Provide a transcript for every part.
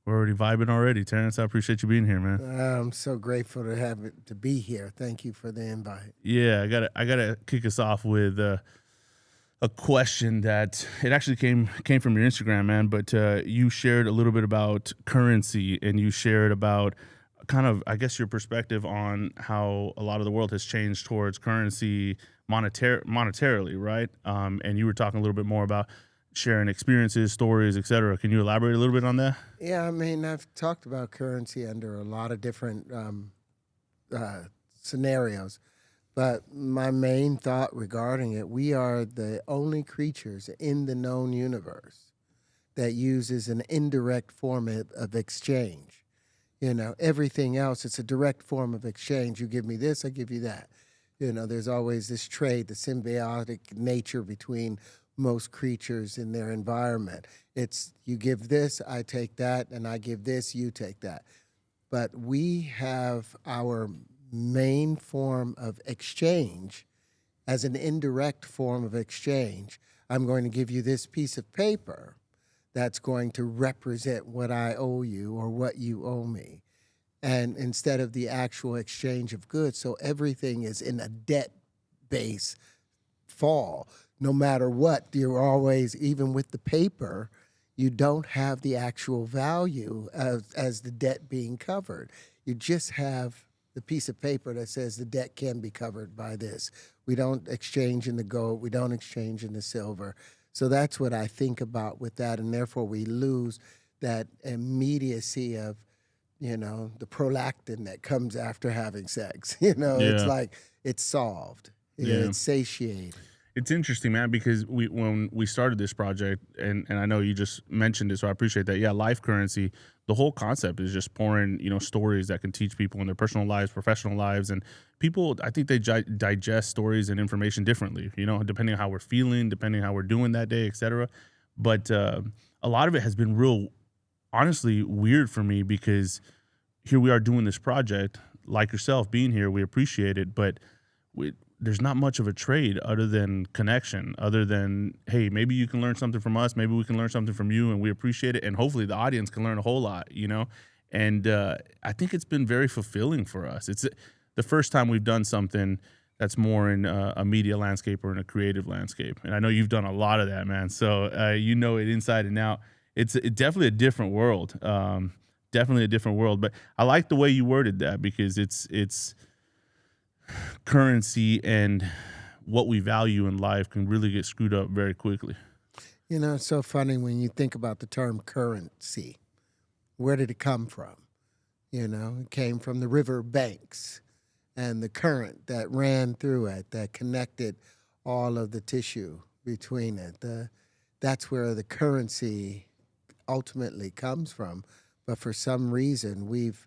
We're already vibing already, Terrence. I appreciate you being here, man. I'm so grateful to have it to be here. Thank you for the invite. Yeah, I gotta kick us off with a question that it actually came from your Instagram, man. But you shared a little bit about currency, and you shared about kind of, I guess, your perspective on how a lot of the world has changed towards currency monetarily, right? And you were talking a little bit more about sharing experiences, stories, etc. Can you elaborate a little bit on that? Yeah, I mean, I've talked about currency under a lot of different scenarios, but my main thought regarding it, we are the only creatures in the known universe that uses an indirect form of exchange. Everything else, it's a direct form of exchange. You give me this, I give you that. There's always this trade, the symbiotic nature between most creatures in their environment. It's you give this, I take that, and I give this, you take that. But we have our main form of exchange as an indirect form of exchange. I'm going to give you this piece of paper that's going to represent what I owe you or what you owe me. And instead of the actual exchange of goods, so everything is in a debt-based fall. No matter what, you're always, even with the paper, you don't have the actual value as the debt being covered. You just have the piece of paper that says the debt can be covered by this. We don't exchange in the gold. We don't exchange in the silver. So that's what I think about with that, and therefore we lose that immediacy of, the prolactin that comes after having sex. It's Yeah, like it's solved. yeah. It's satiated. It's interesting, man, because when we started this project, and I know you just mentioned it, so I appreciate that. Yeah, life currency, the whole concept is just pouring, stories that can teach people in their personal lives, professional lives, and people, I think they digest stories and information differently, depending on how we're feeling, depending on how we're doing that day, etc. But a lot of it has been real, honestly, weird for me because here we are doing this project, like yourself being here, we appreciate it, but there's not much of a trade other than connection, other than, hey, maybe you can learn something from us, maybe we can learn something from you, and we appreciate it, and hopefully the audience can learn a whole lot, And I think it's been very fulfilling for us. It's the first time we've done something that's more in a media landscape or in a creative landscape, and I know you've done a lot of that, man. So you know it inside and out. It's definitely a different world, definitely a different world. But I like the way you worded that because it's currency and what we value in life can really get screwed up very quickly. It's so funny when you think about the term currency. Where did it come from? It came from the river banks and the current that ran through it that connected all of the tissue between it. That's where the currency ultimately comes from. But for some reason, we've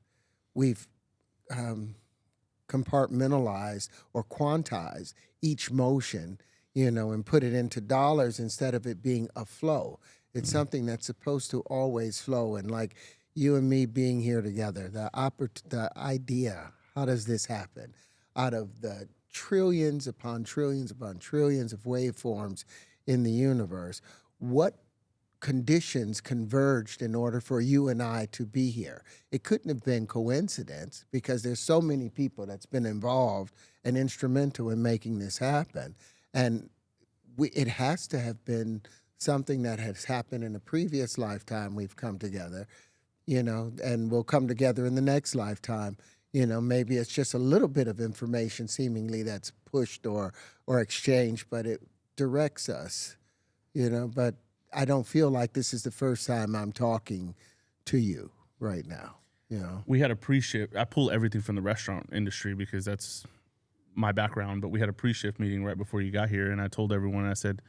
compartmentalize or quantize each motion, and put it into dollars instead of it being a flow. It's something that's supposed to always flow. And like you and me being here together, the idea, how does this happen? Out of the trillions upon trillions upon trillions of waveforms in the universe, what conditions converged in order for you and I to be here? It couldn't have been coincidence because there's so many people that's been involved and instrumental in making this happen. And it has to have been something that has happened in a previous lifetime. We've come together, and we'll come together in the next lifetime. Maybe it's just a little bit of information seemingly that's pushed or exchanged, but it directs us, but I don't feel like this is the first time I'm talking to you right now. We had a pre-shift. I pull everything from the restaurant industry because that's my background, but we had a pre-shift meeting right before you got here, and I told everyone, I said,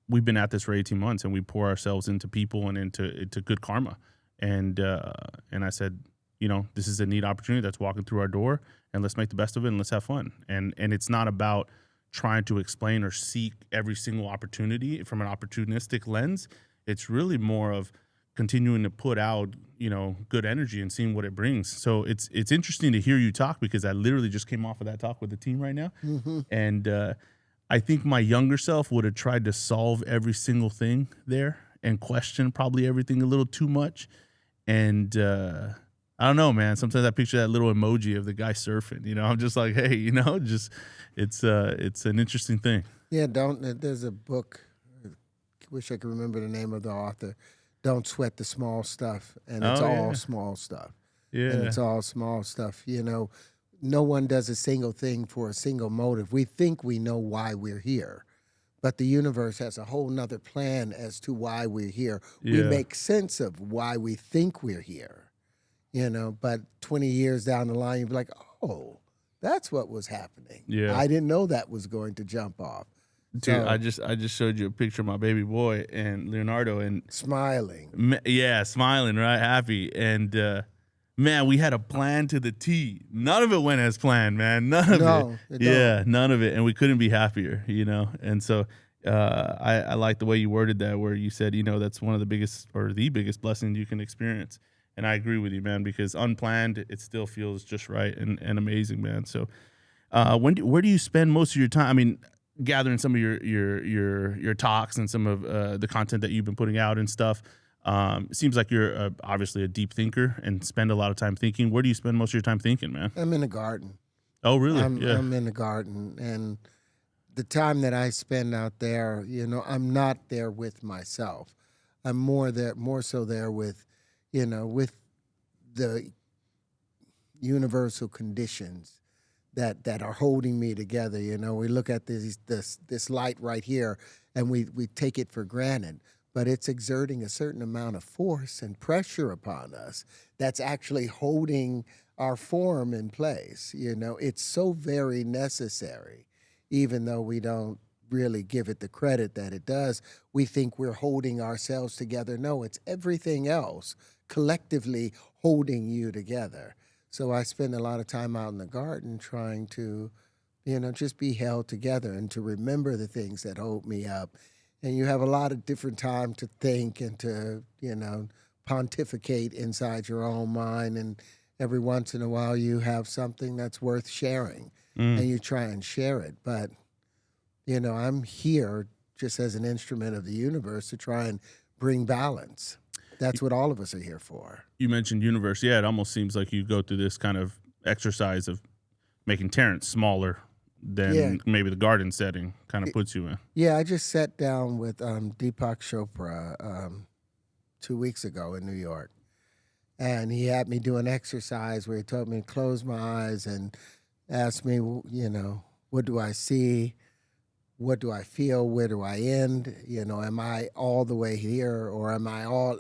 we've been at this for 18 months, and we pour ourselves into people and into good karma. And I said, this is a neat opportunity that's walking through our door, and let's make the best of it, and let's have fun. And it's not about trying to explain or seek every single opportunity from an opportunistic lens. It's really more of continuing to put out, good energy and seeing what it brings. So it's interesting to hear you talk because I literally just came off of that talk with the team right now. Mm-hmm. And I think my younger self would have tried to solve every single thing there. and question probably everything a little too much. And I don't know, man. Sometimes I picture that little emoji of the guy surfing. You know, I'm just like, hey, you know, just it's an interesting thing. Yeah, there's a book. I wish I could remember the name of the author. Don't sweat the small stuff, and it's all small stuff. Yeah, and it's all small stuff. You know, no one does a single thing for a single motive. We think we know why we're here, but the universe has a whole nother plan as to why we're here. We make sense of why we think we're here, you know, but 20 years down the line, you'll be like, oh, that's what was happening. Yeah. I didn't know that was going to jump off. Dude, So, I just showed you a picture of my baby boy and Leonardo, and smiling. yeah, smiling, right, happy, and man, we had a plan to the T. None of it went as planned, man. None of it. Yeah, none of it, and we couldn't be happier, you know. And so I like the way you worded that, where you said, you know, that's one of the biggest or the biggest blessing you can experience. And I agree with you, man, because unplanned, it still feels just right and amazing, man. So where do you spend most of your time? I mean, gathering some of your talks and some of the content that you've been putting out and stuff. It seems like you're obviously a deep thinker and spend a lot of time thinking. Where do you spend most of your time thinking, man? I'm in the garden. Oh, really? I'm in the garden, and the time that I spend out there, you know, I'm not there with myself. I'm more so there with, you know, with the universal conditions that are holding me together. You know, we look at this light right here, and we take it for granted, but it's exerting a certain amount of force and pressure upon us that's actually holding our form in place. You know, it's so very necessary, even though we don't really give it the credit that it does. We think we're holding ourselves together. No, it's everything else collectively holding you together. So I spend a lot of time out in the garden trying to, you know, just be held together and to remember the things that hold me up. And you have a lot of different time to think and to, you know, pontificate inside your own mind. And every once in a while you have something that's worth sharing and you try and share it. But, you know, I'm here just as an instrument of the universe to try and bring balance. That's what all of us are here for. You mentioned universe. Yeah, it almost seems like you go through this kind of exercise of making Terrence smaller than maybe the garden setting kind of puts you in. Yeah, I just sat down with Deepak Chopra 2 weeks ago in New York. And he had me do an exercise where he told me to close my eyes and asked me, you know, what do I see? What do I feel? Where do I end? You know, am I all the way here, or am I all,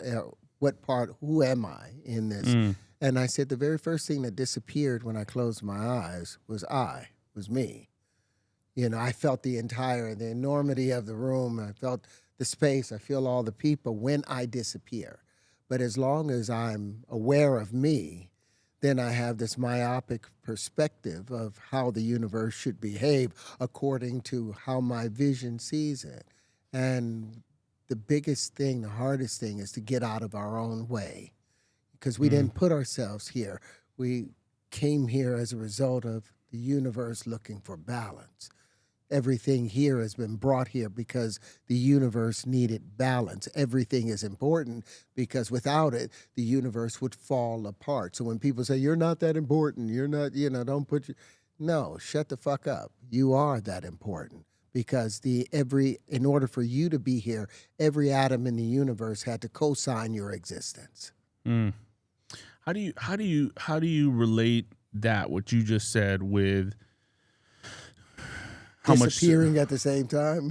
what part, who am I in this? And I said the very first thing that disappeared when I closed my eyes was me. You know, I felt the enormity of the room. I felt the space. I feel all the people when I disappear. But as long as I'm aware of me, then I have this myopic perspective of how the universe should behave according to how my vision sees it. And the biggest thing, the hardest thing, is to get out of our own way, because we didn't put ourselves here. We came here as a result of the universe looking for balance. Everything here has been brought here because the universe needed balance. Everything is important because without it, the universe would fall apart. So when people say, you're not that important, you're not, you know, don't put your... No, shut the fuck up. You are that important, because in order for you to be here, every atom in the universe had to co-sign your existence. How do you relate that, what you just said, with disappearing at the same time?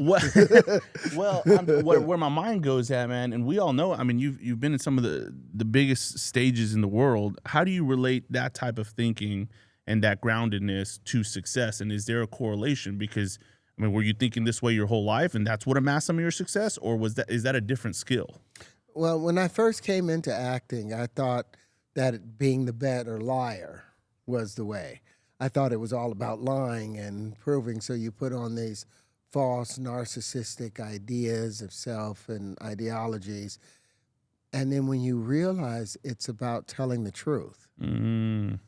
Well, where my mind goes at, man, and we all know, I mean, you've been in some of the biggest stages in the world. How do you relate that type of thinking and that groundedness to success? And is there a correlation? Because, I mean, were you thinking this way your whole life and that's what amassed some of your success, or is that a different skill? Well, when I first came into acting, I thought that being the better liar was the way. I thought it was all about lying and proving. So you put on these false narcissistic ideas of self and ideologies. And then when you realize it's about telling the truth. And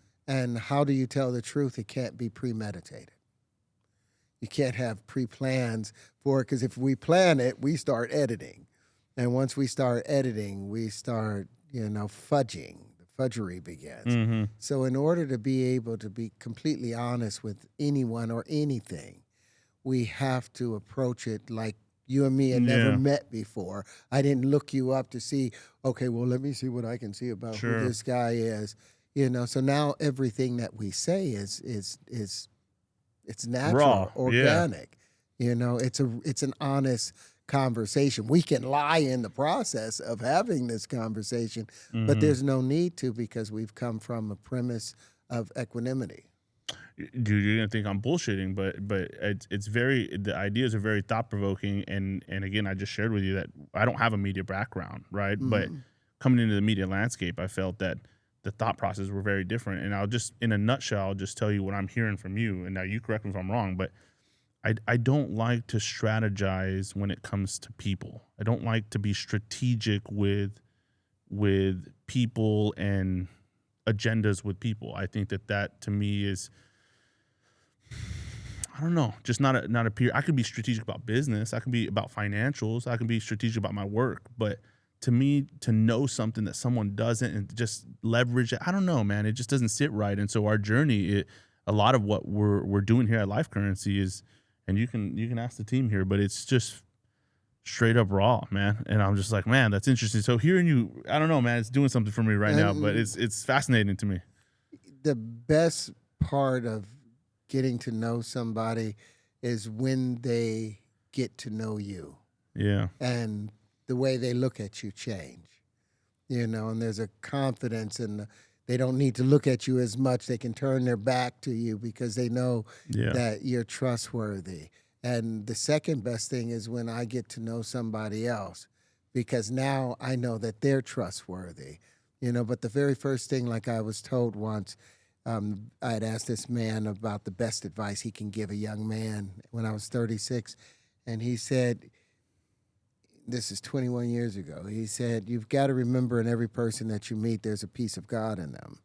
how do you tell the truth? It can't be premeditated. You can't have pre-plans for it, because if we plan it, we start editing. And once we start editing, we start, fudging. The fudgery begins. Mm-hmm. So in order to be able to be completely honest with anyone or anything, we have to approach it like you and me had never met before. I didn't look you up to see, okay, well, let me see what I can see about who this guy is. So now everything that we say is it's natural, raw, organic. It's an honest conversation. We can lie in the process of having this conversation, but there's no need to, because we've come from a premise of equanimity. Dude, you're gonna think I'm bullshitting, but the ideas are very thought provoking, and again, I just shared with you that I don't have a media background, right? But coming into the media landscape, I felt that the thought processes were very different. And I'll just, in a nutshell, I'll just tell you what I'm hearing from you, and now you correct me if I'm wrong, but I don't like to strategize when it comes to people. I don't like to be strategic with people and agendas with people. I think that to me is, I don't know, just not a peer. I could be strategic about business. I can be about financials. I can be strategic about my work. But to me, to know something that someone doesn't and just leverage it, I don't know, man. It just doesn't sit right. And so our journey, a lot of what we're doing here at Life Currency is, and you can ask the team here, but it's just straight up raw, man. And I'm just like, man, that's interesting. So hearing you, I don't know, man, it's doing something for me right now, but it's fascinating to me. The best part of getting to know somebody is when they get to know you. Yeah. And the way they look at you change, and there's a confidence, and they don't need to look at you as much. They can turn their back to you because they know that you're trustworthy. And the second best thing is when I get to know somebody else, because now I know that they're trustworthy, but the very first thing, like I was told once, I had asked this man about the best advice he can give a young man when I was 36. And he said, this is 21 years ago. He said, you've got to remember in every person that you meet, there's a piece of God in them.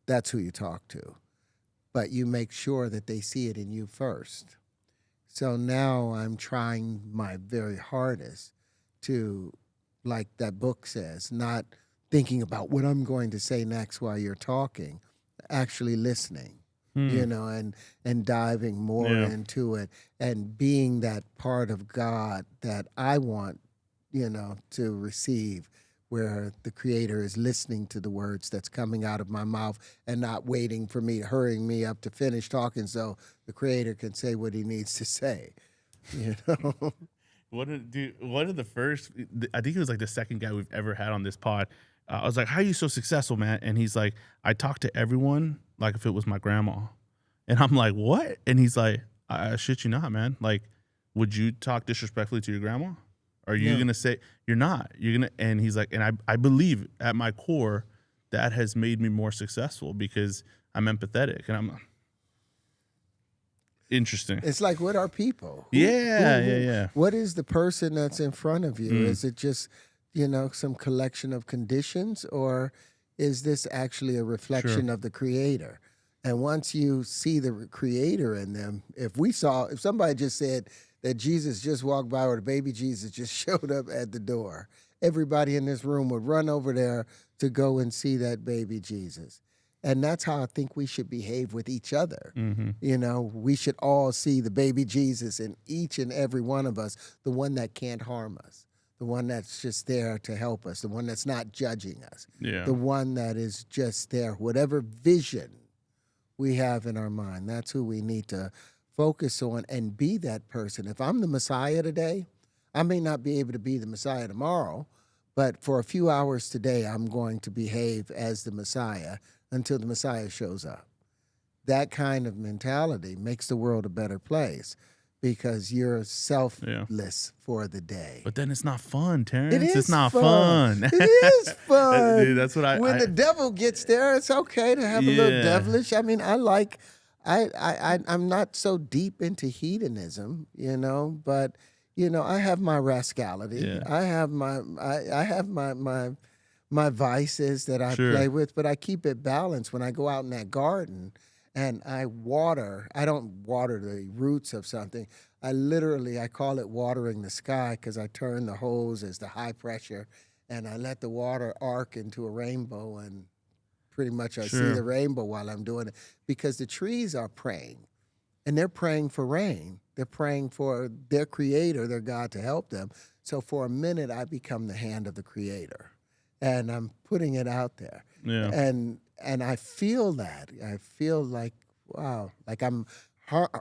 That's who you talk to. But you make sure that they see it in you first. So now I'm trying my very hardest to, like that book says, not thinking about what I'm going to say next while you're talking, actually listening, and diving more into it and being that part of God that I want, to receive, where the Creator is listening to the words that's coming out of my mouth and not waiting for me, hurrying me up to finish talking so the Creator can say what he needs to say, One of the first, I think it was like the second guy we've ever had on this pod. I was like, how are you so successful, man? And he's like, I talk to everyone like if it was my grandma. And I'm like, what? And he's like, I shit you not, man. Like, would you talk disrespectfully to your grandma? Are you going to say, you're not? You're going to, and he's like, and I believe at my core that has made me more successful because I'm empathetic and I'm interesting. It's like, what are people? Yeah. What is the person that's in front of you? Is it just, some collection of conditions, or is this actually a reflection of the Creator? And once you see the Creator in them, if somebody just said that Jesus just walked by, or the baby Jesus just showed up at the door, everybody in this room would run over there to go and see that baby Jesus. And that's how I think we should behave with each other. We should all see the baby Jesus in each and every one of us, the one that can't harm us, the one that's just there to help us, the one that's not judging us, the one that is just there, whatever vision we have in our mind. That's who we need to focus on and be that person. If I'm the Messiah today, I may not be able to be the Messiah tomorrow, but for a few hours today, I'm going to behave as the Messiah until the Messiah shows up. That kind of mentality makes the world a better place because you're selfless for the day. But then it's not fun, Terrence. It's not fun. It is fun. Dude, that's what when the devil gets there, it's okay to have a little devilish. I mean, I'm not so deep into hedonism, but I have my rascality. Yeah. I have my vices that I play with, but I keep it balanced. When I go out in that garden and I don't water the roots of something. I call it watering the sky because I turn the hose as the high pressure and I let the water arc into a rainbow, and pretty much I see the rainbow while I'm doing it because the trees are praying, and they're praying for rain. They're praying for their creator, their God, to help them. So for a minute, I become the hand of the creator, and I'm putting it out there. Yeah. And I feel that. I feel like, wow, like I'm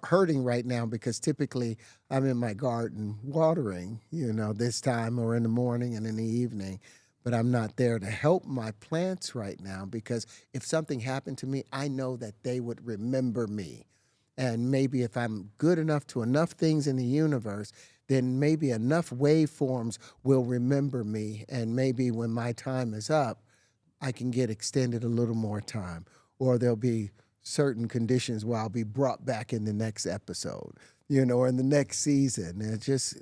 hurting right now because typically I'm in my garden watering, this time or in the morning and in the evening. But I'm not there to help my plants right now because if something happened to me, I know that they would remember me. And maybe if I'm good enough to enough things in the universe, then maybe enough waveforms will remember me. And maybe when my time is up, I can get extended a little more time. Or there'll be certain conditions where I'll be brought back in the next episode, or in the next season. And just,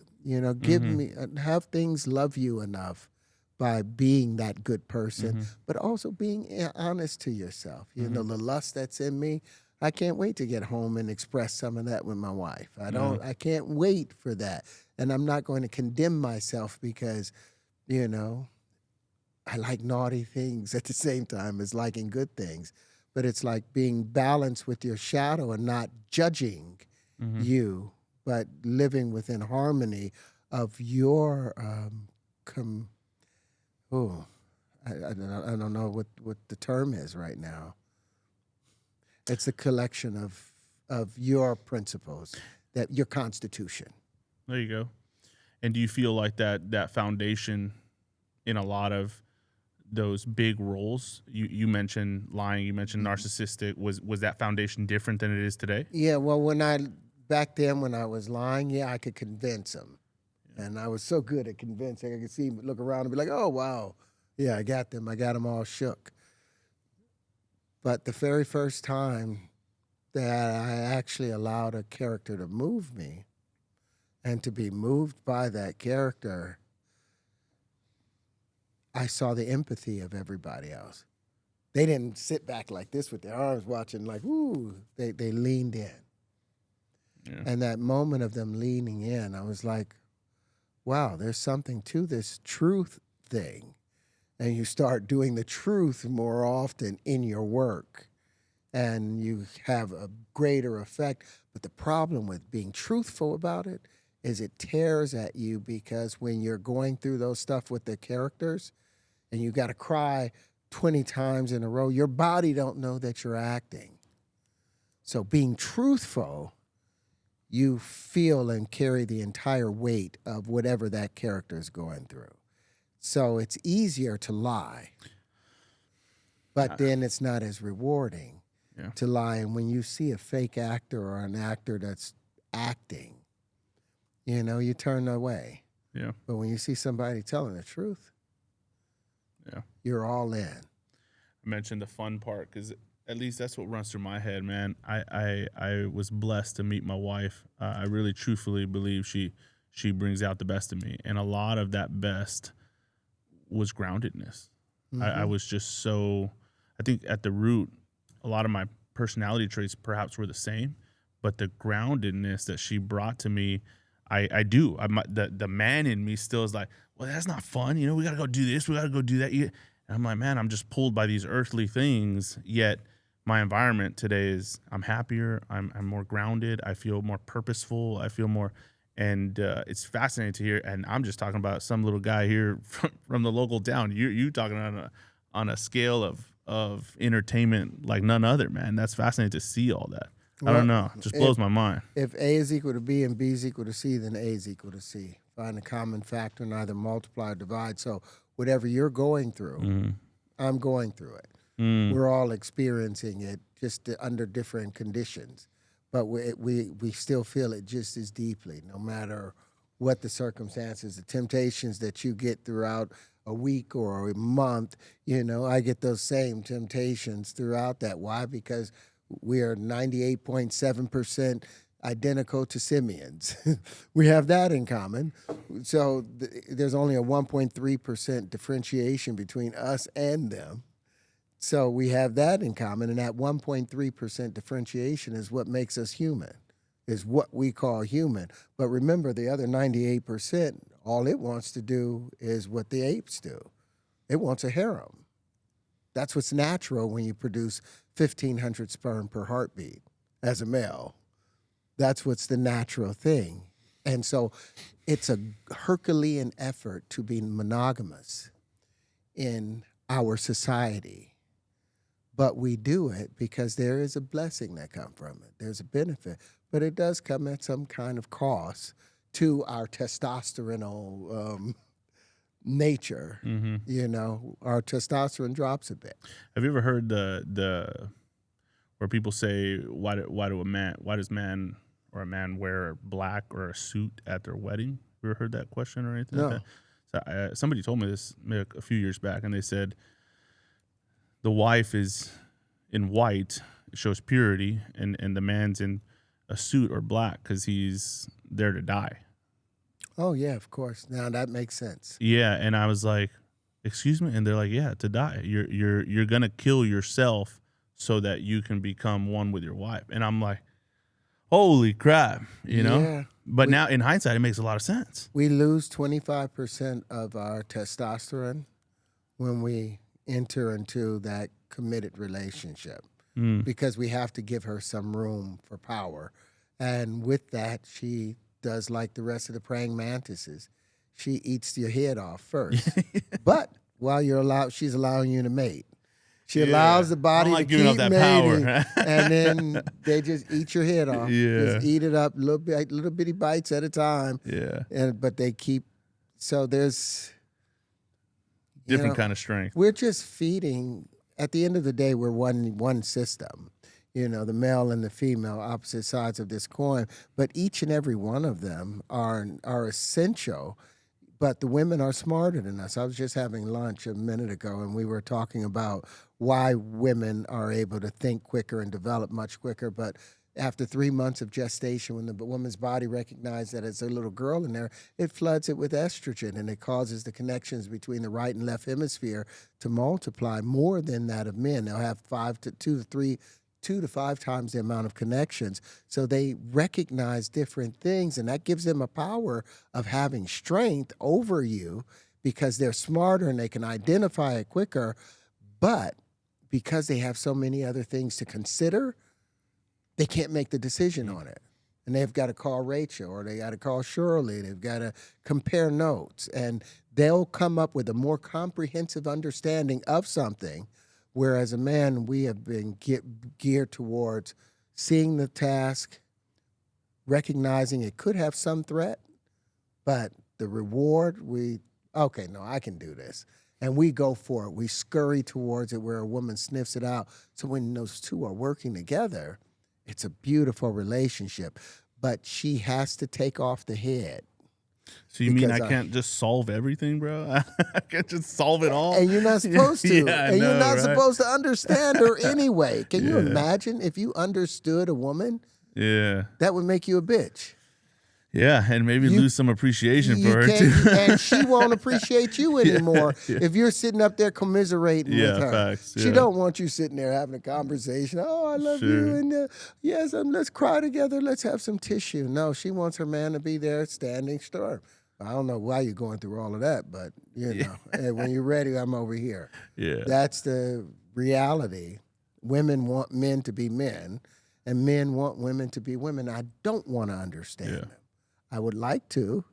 give me, have things love you enough by being that good person, but also being honest to yourself. The lust that's in me, I can't wait to get home and express some of that with my wife. I can't wait for that. And I'm not going to condemn myself because, I like naughty things at the same time as liking good things. But it's like being balanced with your shadow and not judging you, but living within harmony of your, I don't know what the term is right now. It's a collection of your principles, that your constitution. There you go. And do you feel like that foundation in a lot of those big roles, you mentioned lying, you mentioned narcissistic, was that foundation different than it is today? Yeah, well, back then when I was lying, I could convince them. And I was so good at convincing, I could see him look around and be like, oh, wow, yeah, I got them all shook. But the very first time that I actually allowed a character to move me and to be moved by that character, I saw the empathy of everybody else. They didn't sit back like this with their arms watching like, ooh, they leaned in. Yeah. And that moment of them leaning in, I was like, wow, there's something to this truth thing. And you start doing the truth more often in your work, and you have a greater effect. But the problem with being truthful about it is it tears at you, because when you're going through those stuff with the characters and you got to cry 20 times in a row, your body don't know that you're acting. So being truthful, you feel and carry the entire weight of whatever that character is going through. So it's easier to lie, but then it's not as rewarding to lie. And when you see a fake actor or an actor that's acting, you turn away. Yeah. But when you see somebody telling the truth, you're all in. I mentioned the fun part because at least that's what runs through my head, man. I was blessed to meet my wife. I really truthfully believe she brings out the best in me, and a lot of that best was groundedness. I was just so, I think at the root, a lot of my personality traits perhaps were the same, but the groundedness that she brought to me, the man in me still is like, well, that's not fun. We got to go do this. We got to go do that. And I'm like, man, I'm just pulled by these earthly things. Yet my environment today is I'm happier. I'm more grounded. I feel more purposeful. I feel more. And it's fascinating to hear. And I'm just talking about some little guy here from the local town. You talking on a scale of entertainment like none other, man. That's fascinating to see all that. Well, I don't know. It just blows my mind. If A is equal to B and B is equal to C, then A is equal to C. Find a common factor and either multiply or divide. So whatever you're going through, I'm going through it. We're all experiencing it just under different conditions. But we still feel it just as deeply, no matter what the circumstances, the temptations that you get throughout a week or a month. I get those same temptations throughout that. Why? Because we are 98.7% identical to simians. We have that in common. So there's only a 1.3% differentiation between us and them. So we have that in common, and that 1.3% differentiation is what makes us human, is what we call human. But remember, the other 98%, all it wants to do is what the apes do. It wants a harem. That's what's natural when you produce 1,500 sperm per heartbeat as a male. That's what's the natural thing. And so it's a Herculean effort to be monogamous in our society. But we do it because there is a blessing that comes from it. There's a benefit. But it does come at some kind of cost to our testosteronal nature. You know, our testosterone drops a bit. Have you ever heard the where people say why does a man wear black or a suit at their wedding? Have you ever heard that question or anything No. like that? So somebody told me this maybe a few years back, and they said the wife is in white, it shows purity, and the man's in a suit or black because he's there to die. Oh, yeah, of course. Now that makes sense. Yeah, and I was like, excuse me? And they're like, yeah, to die. You're gonna kill yourself so that you can become one with your wife. And I'm like, holy crap, you know? Yeah. But now in hindsight, it makes a lot of sense. We lose 25% of our testosterone when we enter into that committed relationship because we have to give her some room for power. And with that, she does like the rest of the praying mantises. She eats your head off first. But while she's allowing you to mate. She allows the body to keep that mating, power. and then they just eat your head off. Yeah. Just eat it up, little bitty bites at a time. Yeah. But they keep. So there's Different kind of strength. We're just feeding. At the end of the day, we're one system. You know, the male and the female, opposite sides of this coin. But each and every one of them are essential. But the women are smarter than us. I was just having lunch a minute ago, and we were talking about why women are able to think quicker and develop much quicker. But after 3 months of gestation, when the woman's body recognizes that it's a little girl in there, it floods it with estrogen, and it causes the connections between the right and left hemisphere to multiply more than that of men. They'll have 2 to 5 times the amount of connections. So they recognize different things, and that gives them a power of having strength over you because they're smarter and they can identify it quicker. But because they have so many other things to consider, they can't make the decision on it. And they've got to call Rachel, or they got to call Shirley. They've got to compare notes, and they'll come up with a more comprehensive understanding of something. Whereas a man, we have been geared towards seeing the task, recognizing it could have some threat, but the reward, I can do this. And we go for it. We scurry towards it where a woman sniffs it out. So when those two are working together, it's a beautiful relationship. But she has to take off the head. So you mean I can't just solve everything, bro? I can't just solve it all? And you're not supposed to. Yeah, and you're not supposed to understand her anyway. Can you imagine if you understood a woman? Yeah. That would make you a bitch. Yeah, and maybe lose some appreciation for her, too. And she won't appreciate you anymore if you're sitting up there commiserating with her. Facts, She don't want you sitting there having a conversation. Oh, I love you. And yes, let's cry together. Let's have some tissue. No, she wants her man to be there standing firm. I don't know why you're going through all of that, but, and when you're ready, I'm over here. Yeah. That's the reality. Women want men to be men, and men want women to be women. I don't want to understand them. I would like to.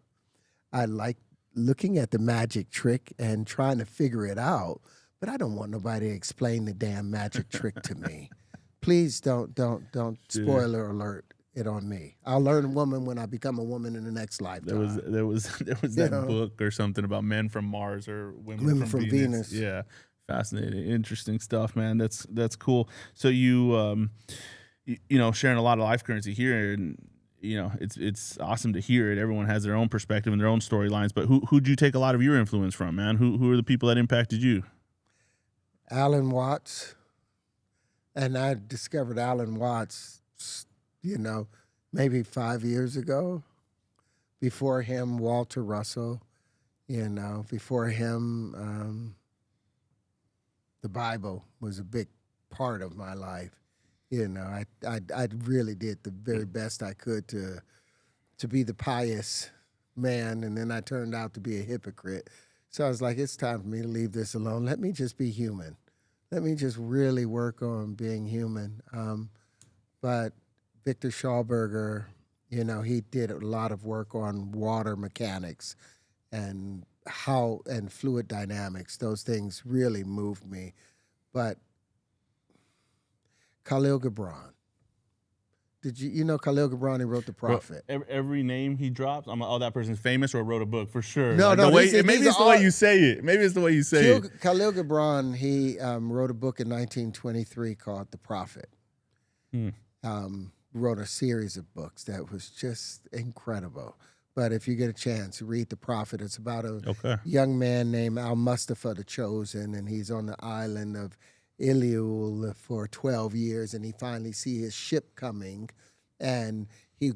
I like looking at the magic trick and trying to figure it out, but I don't want nobody to explain the damn magic trick to me. Please don't spoiler alert it on me. I'll learn a woman when I become a woman in the next lifetime. There was that book or something about men from Mars or women from Venus. Yeah, fascinating, interesting stuff, man. That's cool. So you sharing a lot of life currency here, and it's awesome to hear it. Everyone has their own perspective and their own storylines. But who'd you take a lot of your influence from, man? Who are the people that impacted you? Alan Watts, and I discovered Alan Watts, maybe 5 years ago. Before him, Walter Russell. Before him, the Bible was a big part of my life. You know, I really did the very best I could to be the pious man, and then I turned out to be a hypocrite. So I was like, it's time for me to leave this alone. Let me just be human. Let me just really work on being human. But Victor Schauberger, you know, he did a lot of work on water mechanics and fluid dynamics. Those things really moved me. But Khalil Gibran. Did you know Khalil Gibran? He wrote The Prophet. Every name he drops, I'm like, oh, that person's famous or wrote a book for sure. No, like no, maybe it's the way you say it. Maybe it's the way you say it. Khalil Gibran, he wrote a book in 1923 called The Prophet. Wrote a series of books that was just incredible. But if you get a chance, read The Prophet. It's about a young man named Al-Mustafa the Chosen, and he's on the island of Iliul for 12 years, and he finally sees his ship coming, and he's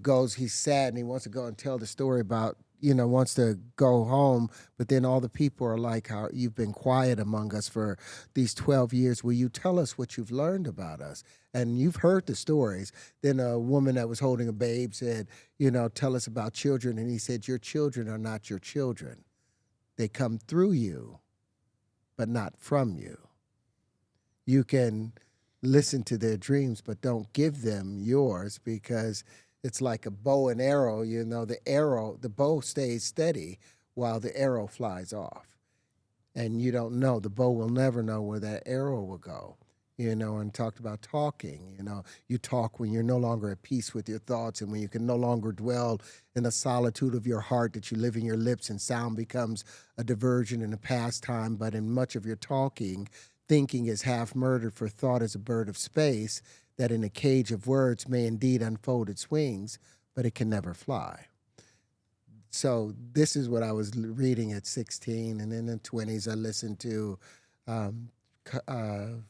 sad, and he wants to go and tell the story about, you know, wants to go home, but then all the people are like, how you've been quiet among us for these 12 years. Will you tell us what you've learned about us? And you've heard the stories. Then a woman that was holding a babe said, you know, tell us about children. And he said, your children are not your children. They come through you, but not from you. You can listen to their dreams, but don't give them yours, because it's like a bow and arrow. You know, the bow stays steady while the arrow flies off. And you don't know, the bow will never know where that arrow will go. You know, and talked about talking. You know, you talk when you're no longer at peace with your thoughts, and when you can no longer dwell in the solitude of your heart, that you live in your lips, and sound becomes a diversion and a pastime. But in much of your talking, thinking is half murdered, for thought is a bird of space, that in a cage of words may indeed unfold its wings, but it can never fly. So this is what I was reading at 16, and in the 20s I listened to Paulo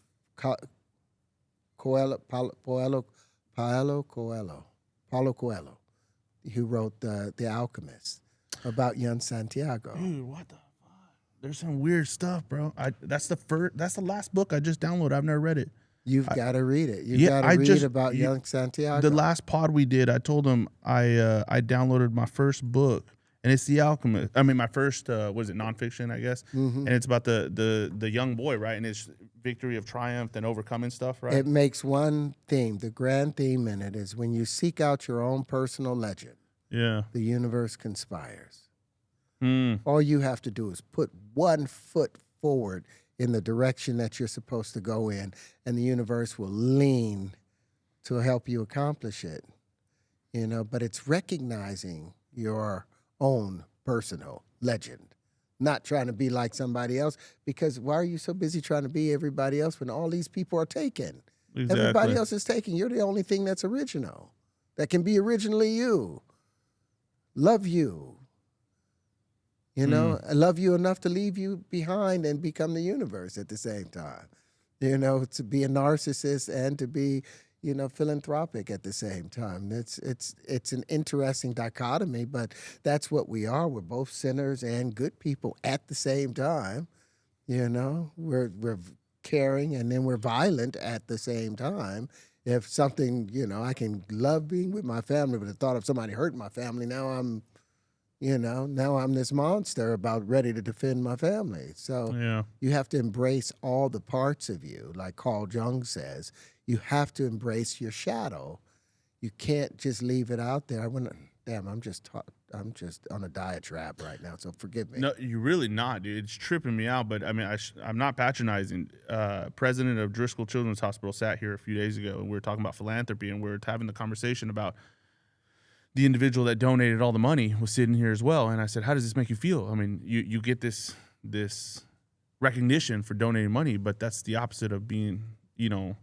Coelho, who wrote The Alchemist, about young Santiago. Dude, what the fuck? There's some weird stuff, bro. That's the last book I just downloaded. I've never read it. You've got to read it. You've got to read about young Santiago. The last pod we did, I told him I downloaded my first book, and it's The Alchemist. I mean, my first nonfiction, I guess. Mm-hmm. And it's about the young boy, right? And his victory of triumph and overcoming stuff, right? It makes one theme. The grand theme in it is, when you seek out your own personal legend, the universe conspires. All you have to do is put one foot forward in the direction that you're supposed to go in, and the universe will lean to help you accomplish it. You know, but it's recognizing your own personal legend, not trying to be like somebody else, because why are you so busy trying to be everybody else when all these people are taken? Exactly. Everybody else is taken. You're the only thing that's original, that can be originally you. Love you. You know, I love you enough to leave you behind and become the universe at the same time. You know, to be a narcissist and to be, you know, philanthropic at the same time. It's an interesting dichotomy, but that's what we are. We're both sinners and good people at the same time. You know, we're caring, and then we're violent at the same time. If something, you know, I can love being with my family, but the thought of somebody hurting my family, now I'm this monster about ready to defend my family. So you have to embrace all the parts of you. Like Carl Jung says, you have to embrace your shadow. You can't just leave it out there. I'm just on a diatribe right now, so forgive me. No, you're really not, dude. It's tripping me out, but I mean, I'm not patronizing. President of Driscoll Children's Hospital sat here a few days ago, and we were talking about philanthropy, and we were having the conversation about the individual that donated all the money was sitting here as well. And I said, how does this make you feel? I mean, you get this recognition for donating money, but that's the opposite of being, you know,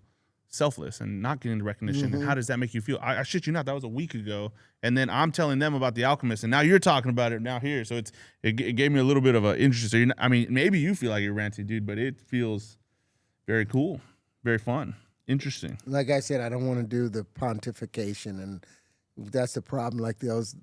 selfless and not getting the recognition. Mm-hmm. And how does that make you feel? I shit you not, that was a week ago. And then I'm telling them about The Alchemist, and now you're talking about it now here. So it gave me a little bit of an interest. So I mean, maybe you feel like you're ranty, dude, but it feels very cool, very fun, interesting. Like I said, I don't want to do the pontification, and that's the problem. Like those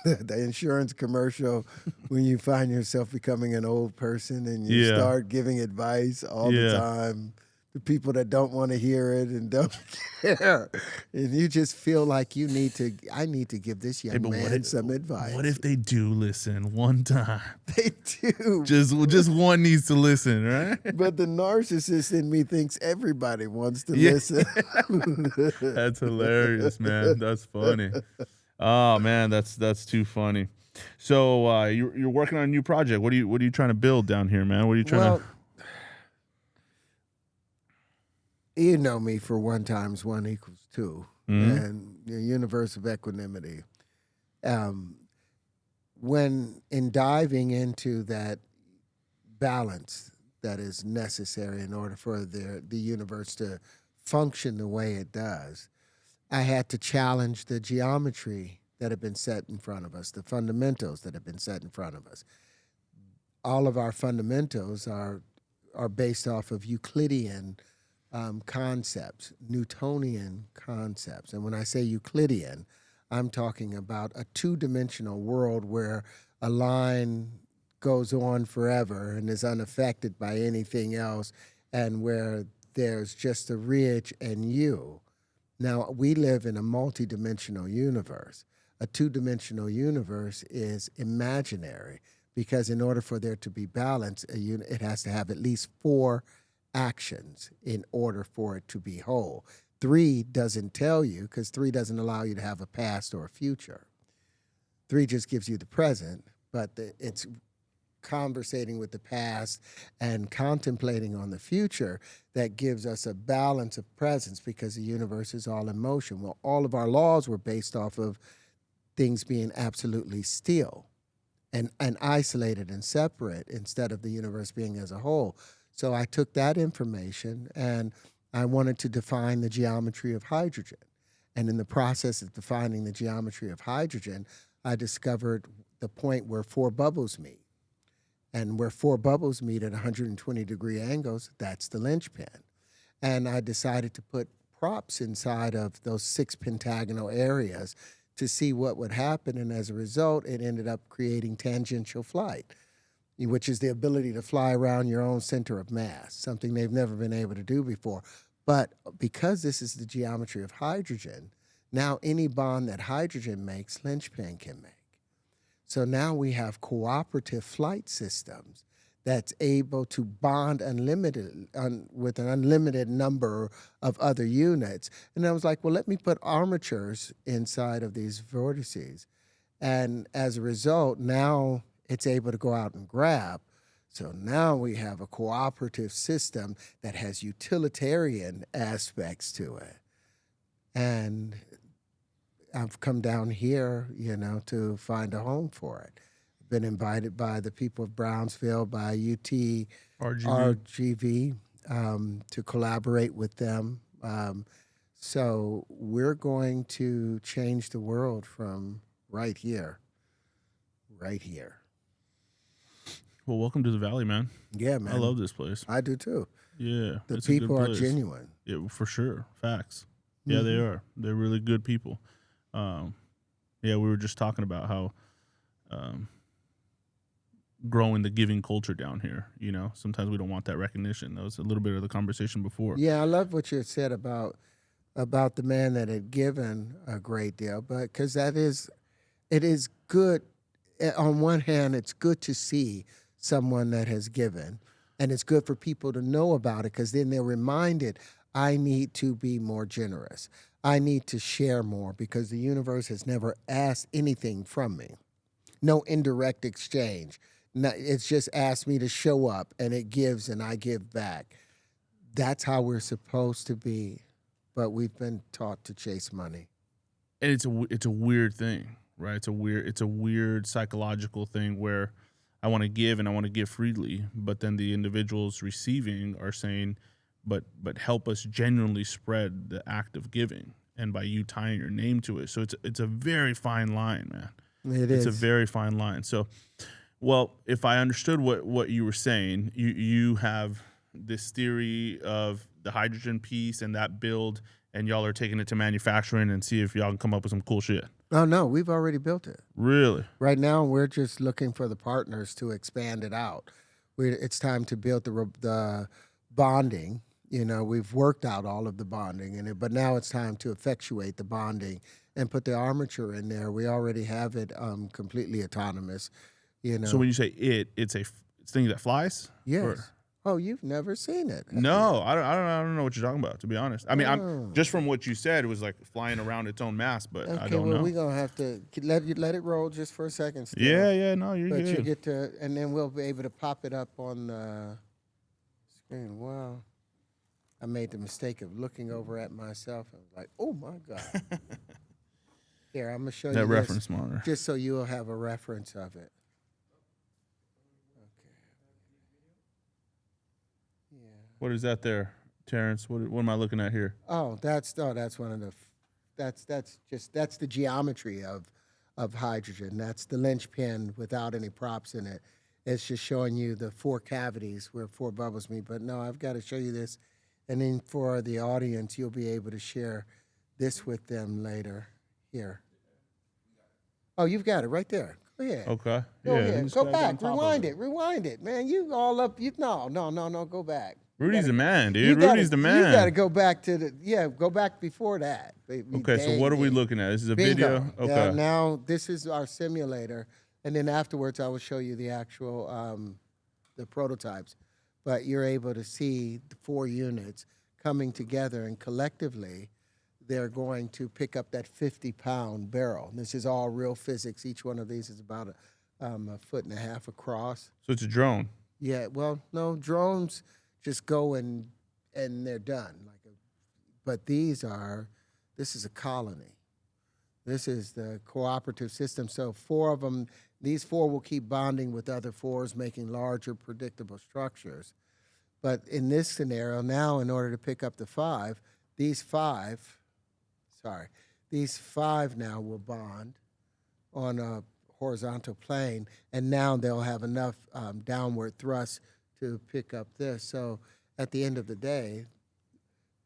the insurance commercial when you find yourself becoming an old person and you Yeah. start giving advice all the Yeah. time to people that don't want to hear it and don't care. And you just feel like I need to give this young man some advice. What if they do listen one time? They do. Just one needs to listen, right? But the narcissist in me thinks everybody wants to listen. That's hilarious, man. That's funny. Oh man, that's too funny. So you're working on a new project. What are you trying to build down here, man? What are you trying to? You know me for 1 × 1 = 2, and the universe of equanimity. When in diving into that balance that is necessary in order for the universe to function the way it does, I had to challenge the geometry that had been set in front of us, the fundamentals that have been set in front of us. All of our fundamentals are based off of Euclidean concepts, Newtonian concepts. And when I say Euclidean, I'm talking about a 2-dimensional world where a line goes on forever and is unaffected by anything else, and where there's just a ridge and you. Now, we live in a multidimensional universe. A 2-dimensional universe is imaginary because in order for there to be balance, it has to have at least 4 actions in order for it to be whole. 3 doesn't tell you, because 3 doesn't allow you to have a past or a future. 3 just gives you the present, but it's conversating with the past and contemplating on the future that gives us a balance of presence, because the universe is all in motion. Well, all of our laws were based off of things being absolutely still and isolated and separate instead of the universe being as a whole. So I took that information and I wanted to define the geometry of hydrogen. And in the process of defining the geometry of hydrogen, I discovered the point where 4 bubbles meet. And where 4 bubbles meet at 120-degree angles, that's the linchpin. And I decided to put props inside of those 6 pentagonal areas to see what would happen. And as a result, it ended up creating tangential flight, which is the ability to fly around your own center of mass, something they've never been able to do before. But because this is the geometry of hydrogen, now any bond that hydrogen makes, linchpin can make. So now we have cooperative flight systems that's able to bond with an unlimited number of other units. And I was like, well, let me put armatures inside of these vortices. And as a result, now it's able to go out and grab. So now we have a cooperative system that has utilitarian aspects to it. And I've come down here, to find a home for it. Been invited by the people of Brownsville, by UT RGV, to collaborate with them. So we're going to change the world from right here. Well, welcome to the Valley, man. Yeah, man. I love this place. I do too. Yeah. The people are genuine. Yeah, for sure. Facts. Yeah, they are. They're really good people. We were just talking about how growing the giving culture down here, sometimes we don't want that recognition. That was a little bit of the conversation before. Yeah, I love what you said about the man that had given a great deal, but because it is good. On one hand, it's good to see someone that has given, and it's good for people to know about it, because then they're reminded, I need to be more generous. I need to share more, because the universe has never asked anything from me. No indirect exchange. No, it's just asked me to show up, and it gives, and I give back. That's how we're supposed to be, but we've been taught to chase money. And it's a weird thing, right? It's a weird psychological thing where I want to give and I want to give freely, but then the individuals receiving are saying, but help us genuinely spread the act of giving, and by you tying your name to it. So it's a very fine line, man. It's a very fine line. So, well, if I understood what you were saying, you have this theory of the hydrogen piece and that build, and y'all are taking it to manufacturing and see if y'all can come up with some cool shit. Oh, no, we've already built it. Really? Right now, we're just looking for the partners to expand it out. It's time to build the bonding. You know, we've worked out all of the bonding in it, but now it's time to effectuate the bonding and put the armature in there. We already have it completely autonomous. You So know, when you say it's a thing that flies? yes. Or- Oh, you've never seen it? Have you? No, I don't know what you're talking about, to be honest. I mean, I'm Oh. just from what you said, it was like flying around its own mass, but I Okay, don't well, know. we're gonna have to let it roll just for a second. Still. Yeah, no, you're But good. you get to, and then we'll be able to pop it up on the screen. Wow. I made the mistake of looking over at myself and was like, oh my God. Here, I'm going to show That you reference this monitor. just so you'll have a reference of it. Okay. Yeah. What is that there, Terrence? What am I looking at here? Oh, that's one of the, that's the geometry of hydrogen. That's the linchpin without any props in it. It's just showing you the 4 cavities where 4 bubbles meet. But no, I've got to show you this. And then for the audience, you'll be able to share this with them later. Here. Oh, you've got it right there. Go ahead. Okay. Go yeah, ahead. just Go gotta get on back. top of Rewind it. Rewind it, man. You all up. No. Go back. Rudy's the man, You dude. gotta- Rudy's the You got to man. go back to go back before that. Okay, so what are we looking at? This is a Bingo. video? Okay. Now this is our simulator, and then afterwards I will show you the actual the prototypes. But you're able to see the 4 units coming together, and collectively they're going to pick up that 50-pound barrel. This is all real physics. Each one of these is about a foot and a half across. So it's a drone. Yeah, well, no, drones just go and they're done. But this is a colony. This is the cooperative system. So 4 of them, these 4 will keep bonding with other 4s, making larger, predictable structures. But in this scenario, now in order to pick up the 5, these 5 now will bond on a horizontal plane, and now they'll have enough downward thrust to pick up this. So at the end of the day,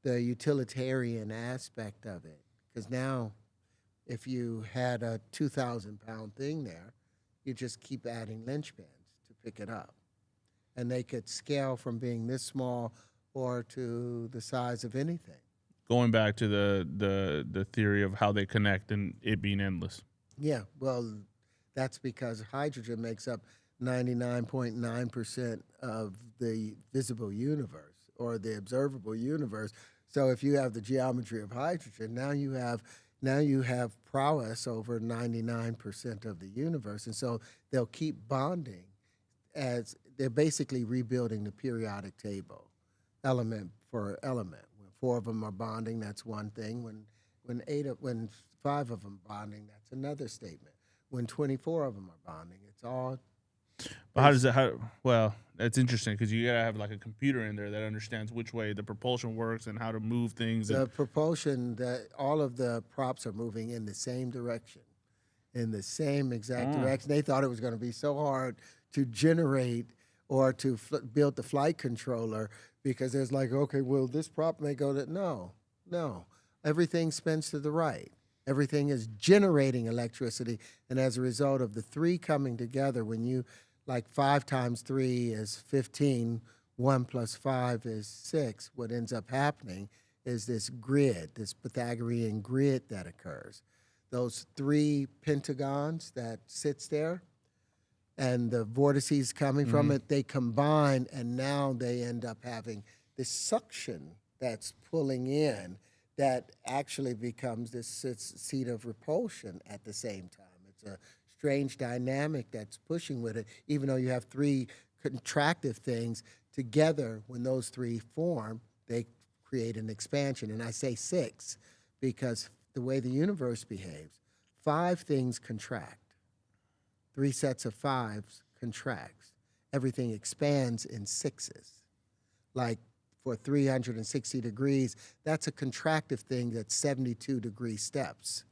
the utilitarian aspect of it, because now if you had a 2,000-pound thing there, you just keep adding linchpins to pick it up. And they could scale from being this small or to the size of anything. Going back to the theory of how they connect and it being endless. Yeah, well, that's because hydrogen makes up 99.9% of the visible universe or the observable universe. So if you have the geometry of hydrogen, now you have prowess over 99% of the universe. And so they'll keep bonding as they're basically rebuilding the periodic table, element for element. When 4 of them are bonding, that's one thing. When 5 of them bonding, that's another statement. When 24 of them are bonding, it's all. But well, that's interesting because you gotta have like a computer in there that understands which way the propulsion works and how to move things. The propulsion, all of the props are moving in the same direction, in the same exact direction. They thought it was going to be so hard to generate or to build the flight controller because there's like, okay, well, this prop may go to, no. Everything spins to the right. Everything is generating electricity, and as a result of the 3 coming together, when you, like 5 times 3 is 15, 1 plus 5 is 6, what ends up happening is this grid, this Pythagorean grid that occurs. Those 3 pentagons that sits there and the vortices coming from it, they combine, and now they end up having this suction that's pulling in that actually becomes this seat of repulsion at the same time. It's a strange dynamic that's pushing with it, even though you have 3 contractive things together. When those 3 form, they create an expansion. And I say 6 because the way the universe behaves, 5 things contract. 3 sets of 5s contracts. Everything expands in 6s. Like for 360 degrees, that's a contractive thing that's 72 degree steps.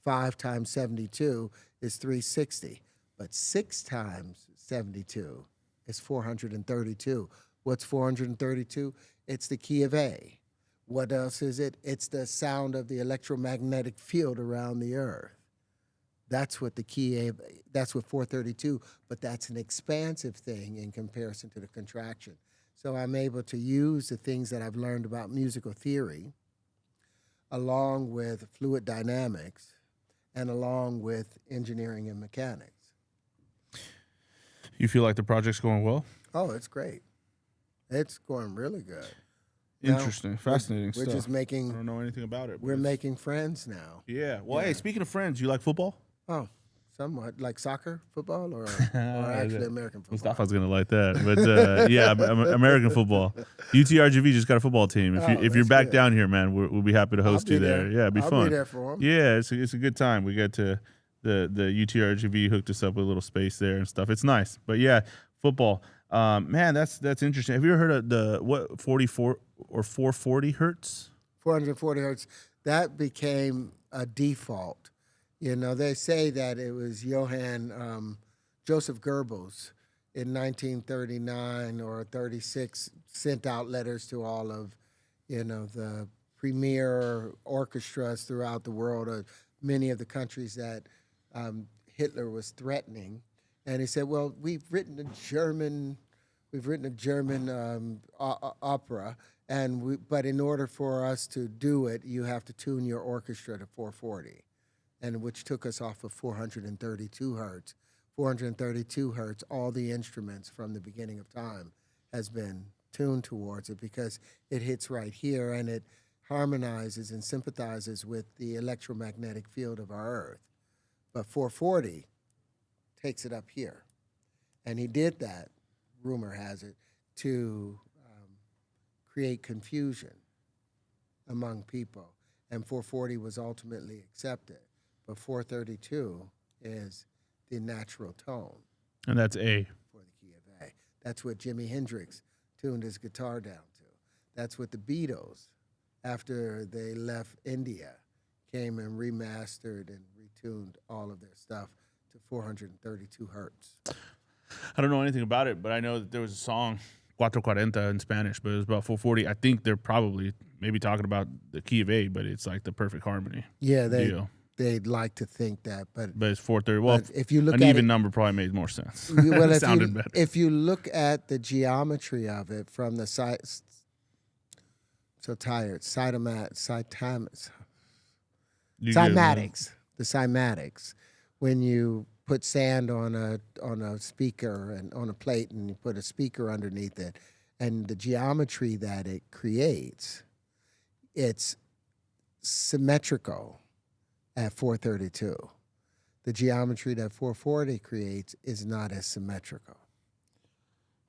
5 times 72 is 360, but 6 times 72 is 432. What's 432? It's the key of A. What else is it? It's the sound of the electromagnetic field around the Earth. That's what the key. That's what 432. But that's an expansive thing in comparison to the contraction. So I'm able to use the things that I've learned about musical theory, along with fluid dynamics, and along with engineering and mechanics. You feel like the project's going well? Oh, it's great. It's going really good. Interesting, fascinating We're stuff. just making. I don't know anything about it. We're making friends now. Yeah. Well, hey, speaking of friends, you like football? Oh, somewhat like soccer, football, or actually American football. Mustafa's gonna like that, but yeah, American football. UTRGV just got a football team. If you're back down here, man, we'll be happy to host you there. Yeah, it'd be fun. I'll be there for them. Yeah, it's a good time. We got to the UTRGV hooked us up with a little space there and stuff. It's nice, but yeah, football. Man, that's interesting. Have you ever heard of the 44 or 440 hertz? 440 hertz. That became a default. You know, they say that it was Joseph Goebbels in 1939 or 36 sent out letters to all of, the premier orchestras throughout the world, or many of the countries that Hitler was threatening. And he said, well, we've written a German opera, but in order for us to do it, you have to tune your orchestra to 440. And which took us off of 432 hertz. 432 hertz, all the instruments from the beginning of time has been tuned towards it because it hits right here and it harmonizes and sympathizes with the electromagnetic field of our Earth. But 440 takes it up here. And he did that, rumor has it, to create confusion among people. And 440 was ultimately accepted. But 432 is the natural tone. And that's A. For the key of A. That's what Jimi Hendrix tuned his guitar down to. That's what the Beatles, after they left India, came and remastered and retuned all of their stuff to 432 hertz. I don't know anything about it, but I know that there was a song, 440 in Spanish, but it was about 440. I think they're probably maybe talking about the key of A, but it's like the perfect harmony. Yeah, they'd like to think that, but it's 430. Well, if you look an at even it, number probably made more sense. Well, it sounded better. If you look at the geometry of it from the cymatics, when you put sand on a speaker and on a plate and you put a speaker underneath it, and the geometry that it creates, it's symmetrical at 432. The geometry that 440 creates is not as symmetrical.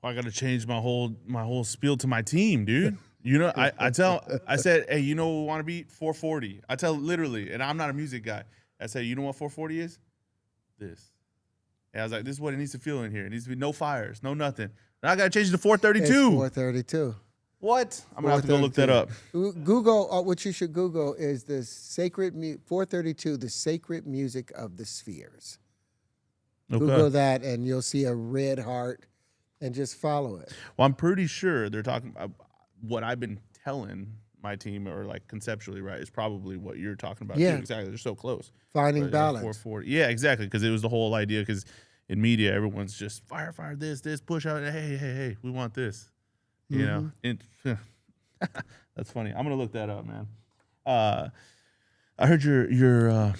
Well, I got to change my whole spiel to my team, dude. I said, hey, you know what we want to be? 440. I tell literally, and I'm not a music guy. I said, you know what 440 is? This. And I was like, this is what it needs to feel in here. It needs to be no fires, no nothing. Now I got to change it to 432. It's 432. What? I'm going to have to go look that up. Google, what you should Google is the 432, the sacred music of the spheres. Okay. Google that and you'll see a red heart and just follow it. Well, I'm pretty sure they're talking about what I've been telling my team, or like conceptually, right, is probably what you're talking about. Yeah. Too. Exactly. They're so close. Finding balance. 440. Yeah, exactly. Because it was the whole idea, because in media, everyone's just fire, this, push out. Hey, we want this. You know, that's funny. I'm gonna look that up, man. I heard your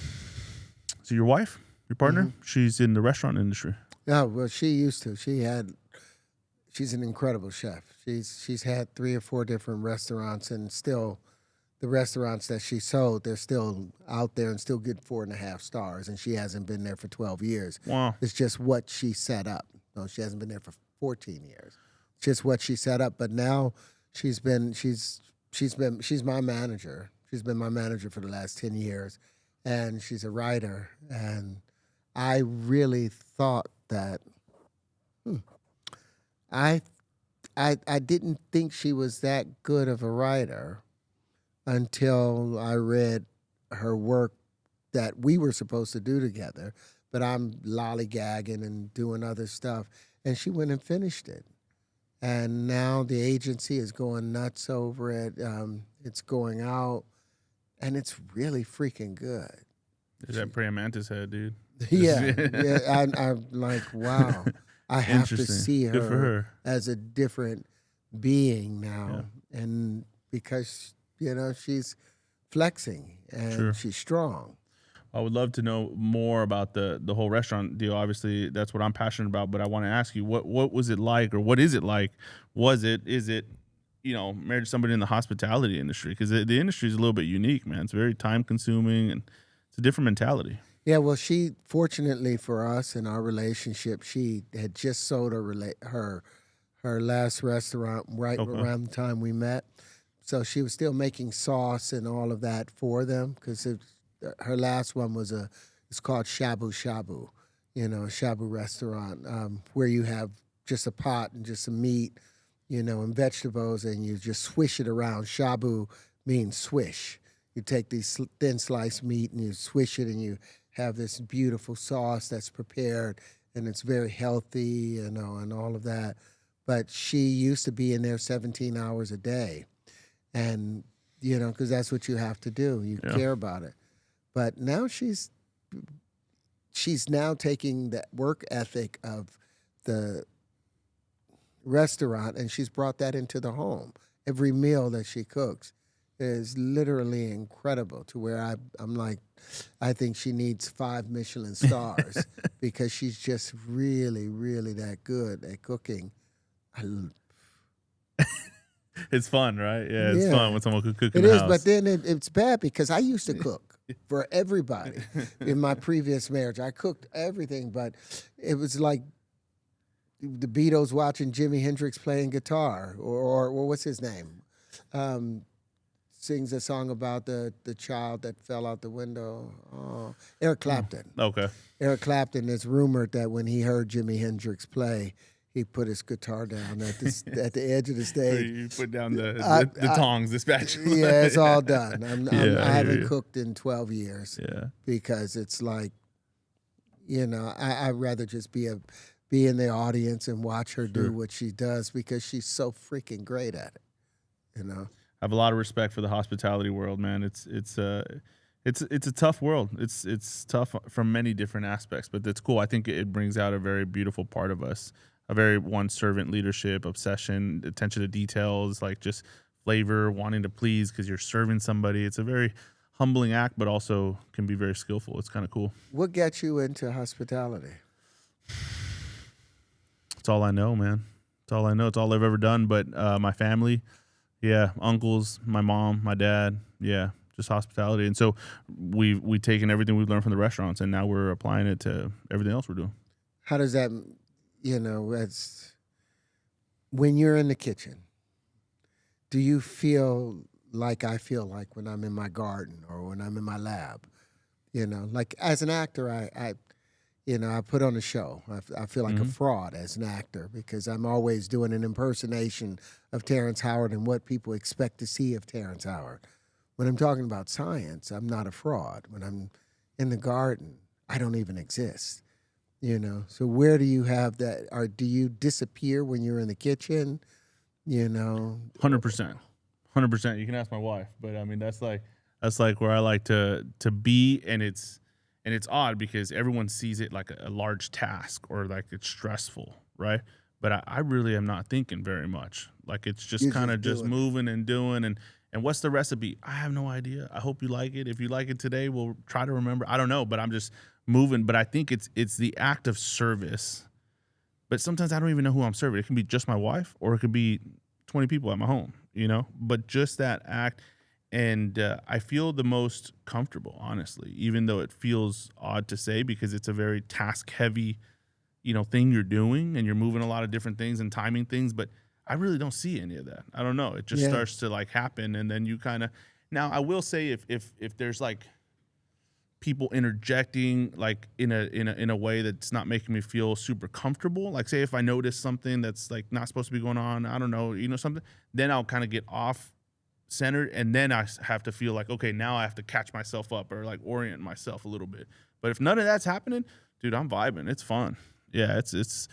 wife, your partner, she's in the restaurant industry. Yeah, well, she used to. She's an incredible chef. She's had 3 or 4 different restaurants, and still, the restaurants that she sold, they're still out there and still get 4.5 stars. And she hasn't been there for 12 years. Wow, it's just what she set up. No, she hasn't been there for 14 years. Just what she set up, but now she's my manager. She's been my manager for the last 10 years, and she's a writer. And I really thought that I didn't think she was that good of a writer until I read her work that we were supposed to do together. But I'm lollygagging and doing other stuff, and she went and finished it. And now the agency is going nuts over it. It's going out, and it's really freaking good. Is that praying mantis head, dude? Yeah, yeah. I'm like, wow. I have to Interesting. see Good for her her. as a different being Yeah, now, and because she's flexing and sure. she's strong. I would love to know more about the whole restaurant deal. Obviously, that's what I'm passionate about. But I want to ask you, what was it like, or what is it like? Is it, married to somebody in the hospitality industry? Because the industry is a little bit unique, man. It's very time consuming, and it's a different mentality. Yeah, well, she fortunately for us in our relationship, she had just sold her last restaurant right Okay. around the time we met. So she was still making sauce and all of that for them because her last one was it's called Shabu Shabu, a Shabu restaurant where you have just a pot and just some meat, and vegetables, and you just swish it around. Shabu means swish. You take these thin sliced meat and you swish it, and you have this beautiful sauce that's prepared, and it's very healthy, and all of that. But she used to be in there 17 hours a day, and because that's what you have to do. You Yeah. care about it. But now she's now taking that work ethic of the restaurant, and she's brought that into the home. Every meal that she cooks is literally incredible, to where I'm like, I think she needs 5 Michelin stars because she's just really, really that good at cooking. It's fun, right? Yeah, it's fun Yeah, when someone can cook in it the is, house. but then it's bad because I used to cook for everybody in my previous marriage. I cooked everything, but it was like the Beatles watching Jimi Hendrix playing guitar, or what's his name? Sings a song about the child that fell out the window. Oh, Eric Clapton. Okay. Eric Clapton is rumored that when he heard Jimi Hendrix play, he put his guitar down at the edge of the stage. You put down the tongs, the spatula. Yeah, it's all done. Yeah, I I hear haven't you. cooked in 12 years Yeah. because it's like, I'd rather just be in the audience and watch her do Sure. what she does because she's so freaking great at it. I have a lot of respect for the hospitality world, man. It's a tough world. It's tough from many different aspects, but that's cool. I think it brings out a very beautiful part of us, a very servant leadership, obsession, attention to details, like just flavor, wanting to please because you're serving somebody. It's a very humbling act, but also can be very skillful. It's kind of cool. What got you into hospitality? It's all I know, man. It's all I know. It's all I've ever done. But my family, yeah, uncles, my mom, my dad, yeah, just hospitality. And so we've taken everything we've learned from the restaurants, and now we're applying it to everything else we're doing. How does that, that's when you're in the kitchen, do you feel like I feel like when I'm in my garden or when I'm in my lab? Like as an actor, I put on a show. I feel like a fraud as an actor because I'm always doing an impersonation of Terrence Howard and what people expect to see of Terrence Howard. When I'm talking about science, I'm not a fraud. When I'm in the garden, I don't even exist. So where do you have that? Or do you disappear when you're in the kitchen? 100%. You can ask my wife, but I mean that's like where I like to be, and it's odd because everyone sees it like a large task or like it's stressful, right? But I really am not thinking very much. Like it's just kind of just moving and doing. And what's the recipe? I have no idea. I hope you like it. If you like it today, we'll try to remember. I don't know, but I'm just moving. But I think it's the act of service. But sometimes I don't even know who I'm serving. It can be just my wife, or it could be 20 people at my home, But just that act. And I feel the most comfortable, honestly, even though it feels odd to say because it's a very task-heavy, thing you're doing, and you're moving a lot of different things and timing things. But I really don't see any of that. I don't know. It just starts to like happen, and then you kind of. Now, I will say if there's like people interjecting like in a way that's not making me feel super comfortable, like say if I notice something that's like not supposed to be going on, I don't know, something, then I'll kind of get off centered, and then I have to feel like, okay, now I have to catch myself up or like orient myself a little bit. But if none of that's happening, dude, I'm vibing. It's fun. Yeah, it's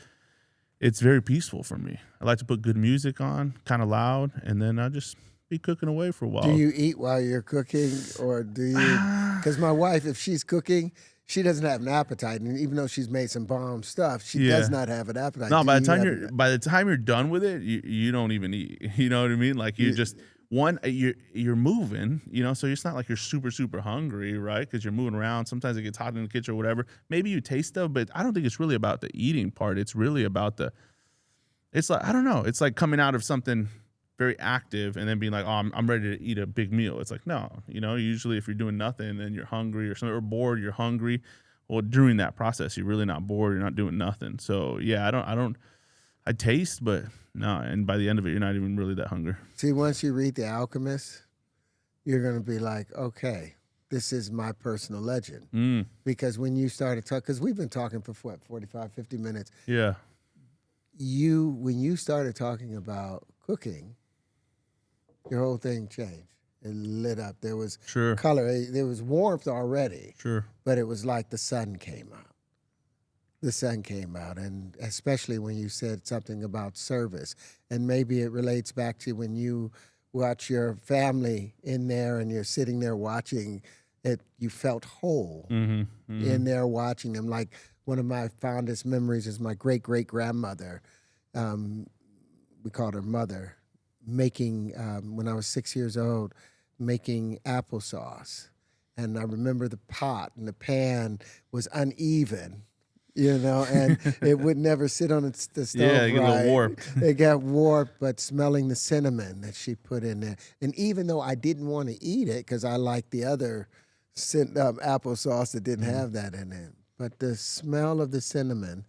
very peaceful for me. I like to put good music on, kind of loud, and then I just be cooking away for a while. Do you eat while you're cooking, or do you? Because my wife, if she's cooking, she doesn't have an appetite, and even though she's made some bomb stuff, she does not have an appetite. No, by the time you're done with it, you don't even eat. You know what I mean? Like you're moving, you know, so it's not like you're super hungry, right? Because you're moving around. Sometimes it gets hot in the kitchen or whatever. Maybe you taste stuff, but I don't think it's really about the eating part. It's really about it's like, I don't know. It's like coming out of something very active and then being like, oh, I'm ready to eat a big meal. It's like, no, you know, usually if you're doing nothing and you're hungry or something, or bored, you're hungry. Well, during that process, you're really not bored. You're not doing nothing. So yeah, I taste, but no. And by the end of it, you're not even really that hungry. See, once you read The Alchemist, you're going to be like, okay, this is my personal legend. Because when you started talking, because we've been talking for what, 45, 50 minutes. Yeah. When you started talking about cooking, your whole thing changed. It lit up. There was color. There was warmth already. But it was like the sun came out. The sun came out, and especially when you said something about service. And maybe it relates back to when you watch your family in there and you're sitting there watching it, you felt whole in there watching them. Like one of my fondest memories is my great-great-grandmother. We called her mother, making, when I was 6 years old, making applesauce. And I remember the pot and the pan was uneven, you know, and it would never sit on the stove. Yeah, it got a little warped. It got warped, but smelling the cinnamon that she put in there. And even though I didn't want to eat it because I liked the other applesauce that didn't have that in it, but the smell of the cinnamon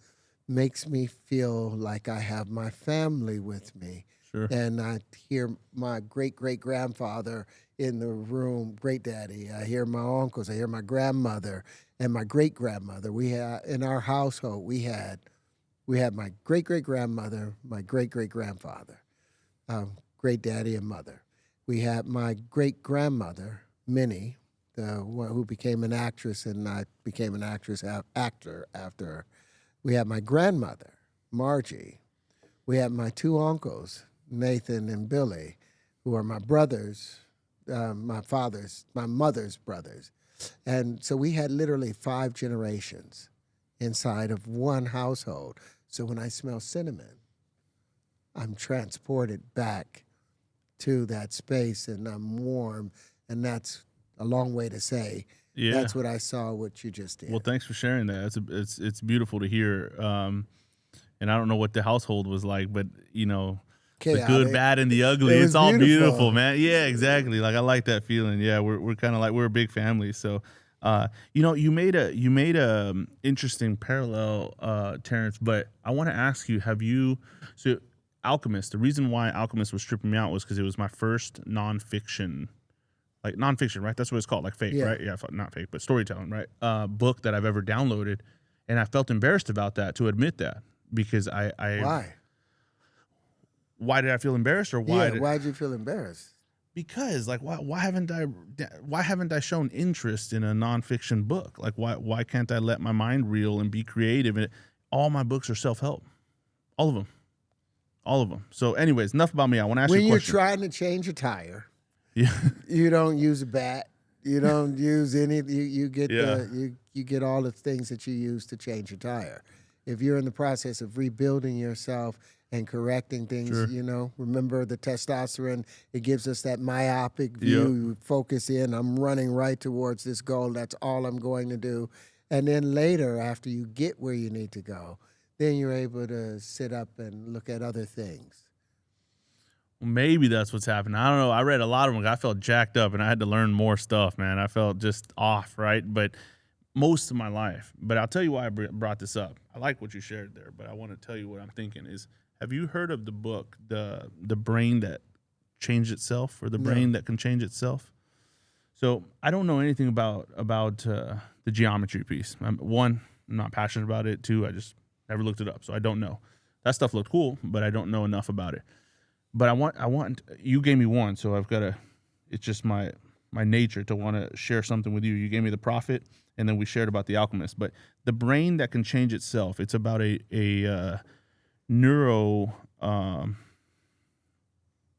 makes me feel like I have my family with me. And I hear my great-great-grandfather in the room, great-daddy. I hear my uncles. I hear my grandmother and my great-grandmother. We had, in our household, we had my great-great-grandmother, my great-great-grandfather, great-daddy and mother. We had my great-grandmother, Minnie, the one who became an actress, and I became an actor after her. We had my grandmother, Margie. We had my two uncles, Nathan and Billy, who are my brothers, my mother's brothers. And so we had literally 5 generations inside of one household. So when I smell cinnamon, I'm transported back to that space and I'm warm. And that's a long way to say, that's what I saw, what you just did. Well, thanks for sharing that. It's beautiful to hear. And I don't know what the household was like, but, you know, chaotic. The good, bad, and the ugly. It's all beautiful, man. Yeah, exactly. Like I like that feeling. Yeah, we're kind of like we're a big family. So, you know, you made a interesting parallel, Terrence. But I want to ask you: so Alchemist? The reason why Alchemist was tripping me out was because it was my first nonfiction, right? That's what it's called, like fake, right? Yeah, not fake, but storytelling, right? Book that I've ever downloaded, and I felt embarrassed about that to admit that because I Why? Why did I feel embarrassed, or why? Yeah, why did you feel embarrassed? Because like why haven't I shown interest in a nonfiction book? Like why can't I let my mind reel and be creative? And all my books are self-help, all of them. So, anyways, enough about me. I want to ask you a question. When you're trying to change a tire, you don't use a bat. You don't use any. You get you get all the things that you use to change a tire. If you're in the process of rebuilding yourself and correcting things, you know, remember the testosterone, it gives us that myopic view. You focus in, I'm running right towards this goal. That's all I'm going to do. And then later, after you get where you need to go, then you're able to sit up and look at other things. Maybe that's what's happening. I don't know. I read a lot of them. I felt jacked up and I had to learn more stuff, man. I felt just off, right? But most of my life. But I'll tell you why I brought this up. I like what you shared there, but I want to tell you what I'm thinking is, have you heard of the book, The Brain That Changed Itself, or The Brain That Can Change Itself? So I don't know anything about the geometry piece. One, I'm not passionate about it. 2, I just never looked it up, so I don't know. That stuff looked cool, but I don't know enough about it. But I want you gave me one, so I've got to. It's just my nature to want to share something with you. You gave me The Prophet, and then we shared about The Alchemist. But The Brain That Can Change Itself. It's about a neuro. Well,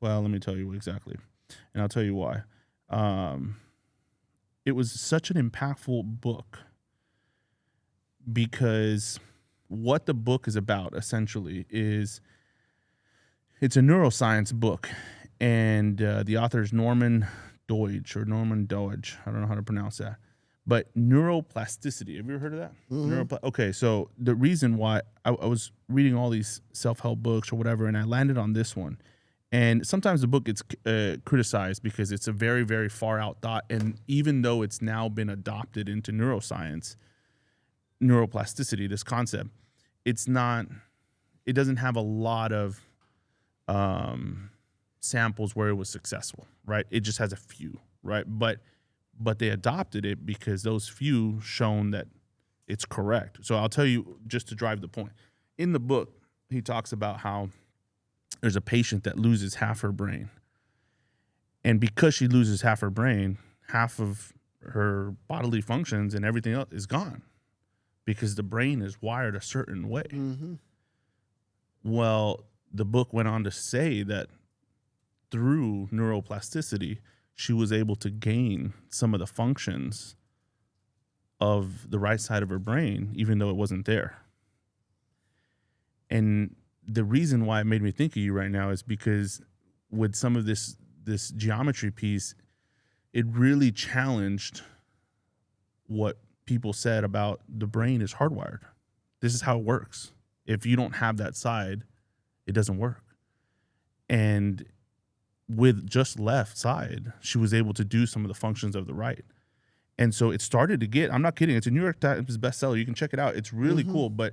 let me tell you exactly. and I'll tell you why. It was such an impactful book because what the book is about essentially is it's a neuroscience book, and the author is Norman Doidge. I don't know how to pronounce that. But neuroplasticity. Have you ever heard of that? Mm-hmm. Okay, so the reason why I was reading all these self-help books or whatever, and I landed on this one. And sometimes the book gets criticized because it's a very, very far out thought. And even though it's now been adopted into neuroscience, neuroplasticity, this concept, it doesn't have a lot of samples where it was successful, right? It just has a few, right? But they adopted it because those few shown that it's correct. So I'll tell you, just to drive the point. In the book, he talks about how there's a patient that loses half her brain. And because she loses half her brain, half of her bodily functions and everything else is gone because the brain is wired a certain way. Mm-hmm. Well, the book went on to say that through neuroplasticity, she was able to gain some of the functions of the right side of her brain, even though it wasn't there. And the reason why it made me think of you right now is because with some of this geometry piece, it really challenged what people said about the brain is hardwired. This is how it works. If you don't have that side, it doesn't work. And with just left side, she was able to do some of the functions of the right. And so it started to get, I'm not kidding, it's a New York Times bestseller. You can check it out. It's really cool. But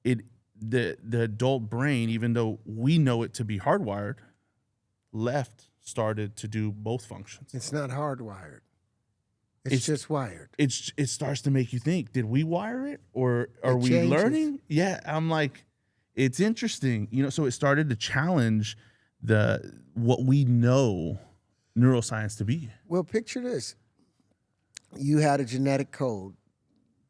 the adult brain, even though we know it to be hardwired, left started to do both functions. It's not hardwired. It's just wired. It starts to make you think, did we wire it or are we changes. learning? Yeah, I'm like, it's interesting. So it started to challenge what we know neuroscience to be. Well, picture this. You had a genetic code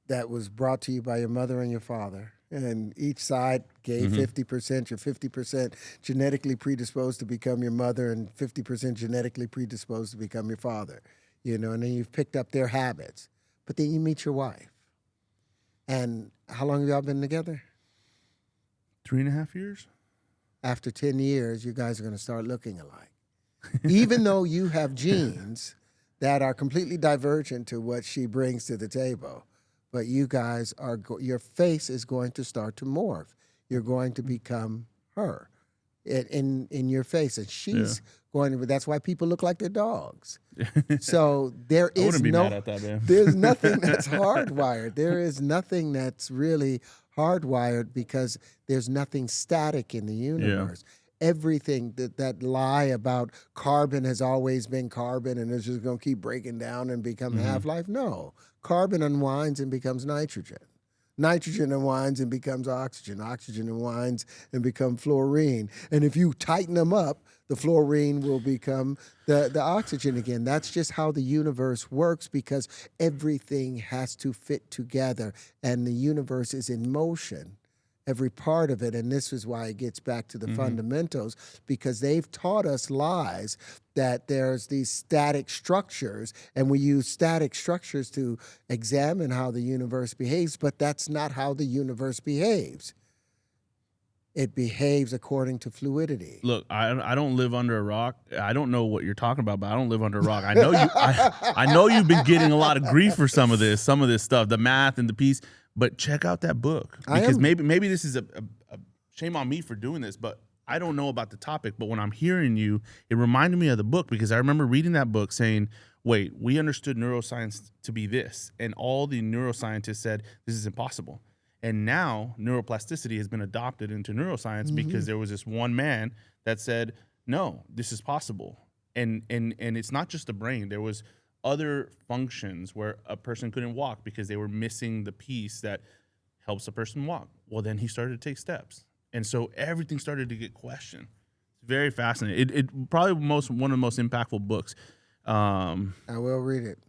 that was brought to you by your mother and your father, and each side gave 50%. You're 50% genetically predisposed to become your mother and 50% genetically predisposed to become your father. And then you've picked up their habits. But then you meet your wife. And how long have y'all been together? 3.5 years. After 10 years, you guys are going to start looking alike. Even though you have genes that are completely divergent to what she brings to the table. But you guys your face is going to start to morph. You're going to become her in your face. And she's going to, that's why people look like their dogs. So there is I wouldn't be mad at that, man. There's nothing that's hardwired. There is nothing that's really hardwired because there's nothing static in the universe. Everything that lie about carbon has always been carbon and it's just going to keep breaking down and become half-life. No. Carbon unwinds and becomes nitrogen. Nitrogen unwinds and becomes oxygen. Oxygen unwinds and becomes fluorine. And if you tighten them up, the fluorine will become the oxygen again. That's just how the universe works because everything has to fit together and the universe is in motion. Every part of it, and this is why it gets back to the fundamentals, because they've taught us lies that there's these static structures, and we use static structures to examine how the universe behaves, but that's not how the universe behaves. It behaves according to fluidity. Look, I don't live under a rock. I don't know what you're talking about, but I don't live under a rock. I know you. I know you've been getting a lot of grief for some of this stuff, the math and the piece. But check out that book because maybe this is a shame on me for doing this, but I don't know about the topic. But when I'm hearing you, it reminded me of the book because I remember reading that book saying, wait, we understood neuroscience to be this. And all the neuroscientists said, this is impossible. And now neuroplasticity has been adopted into neuroscience because there was this one man that said, no, this is possible. And it's not just the brain. There was other functions where a person couldn't walk because they were missing the piece that helps a person walk. Well, then he started to take steps. And so everything started to get questioned. It's very fascinating. It probably one of the most impactful books. I will read it.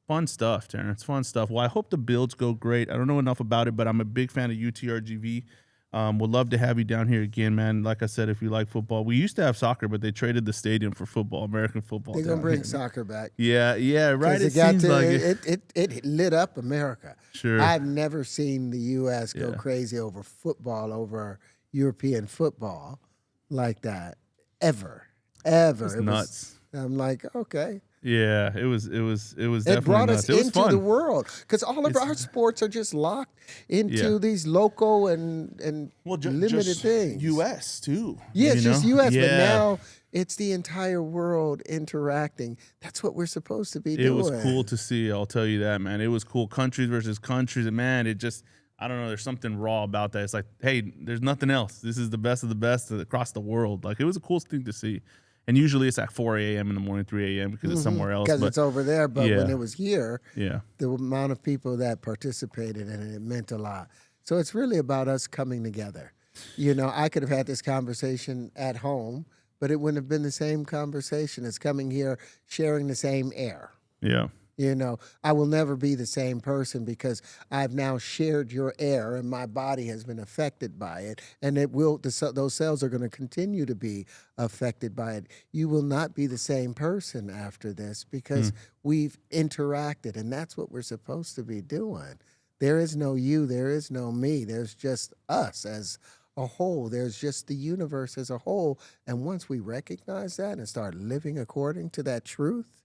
Fun stuff, Terrence. Fun stuff. Well, I hope the builds go great. I don't know enough about it, but I'm a big fan of UTRGV. Would love to have you down here again, man. Like I said, if you like football, we used to have soccer, but they traded the stadium for football, American football. They're gonna bring soccer back. Yeah, right. It seems like it. It lit up America. Sure. I've never seen the U.S. go crazy over football, over European football like that ever. It nuts. I'm like, okay. Yeah, it was definitely It brought nuts. us It was into fun. the world because all of our sports are just locked into these local and limited just things. U.S. too. Yeah, it's just U.S., but Yeah. now it's the entire world interacting. That's what we're supposed to be doing. It was cool to see. I'll tell you that, man. It was cool. Countries versus countries, and man, it just. I don't know. There's something raw about that. It's like, hey, there's nothing else. This is the best of the best across the world. Like, it was a cool thing to see. And usually it's at 4 a.m. in the morning, 3 a.m. because it's somewhere else. Because it's over there. But when it was here, the amount of people that participated in it meant a lot. So it's really about us coming together. You know, I could have had this conversation at home, but it wouldn't have been the same conversation as coming here, sharing the same air. Yeah. You know, I will never be the same person because I've now shared your air and my body has been affected by it. And it will; those cells are going to continue to be affected by it. You will not be the same person after this because we've interacted. And that's what we're supposed to be doing. There is no you. There is no me. There's just us as a whole. There's just the universe as a whole. And once we recognize that and start living according to that truth,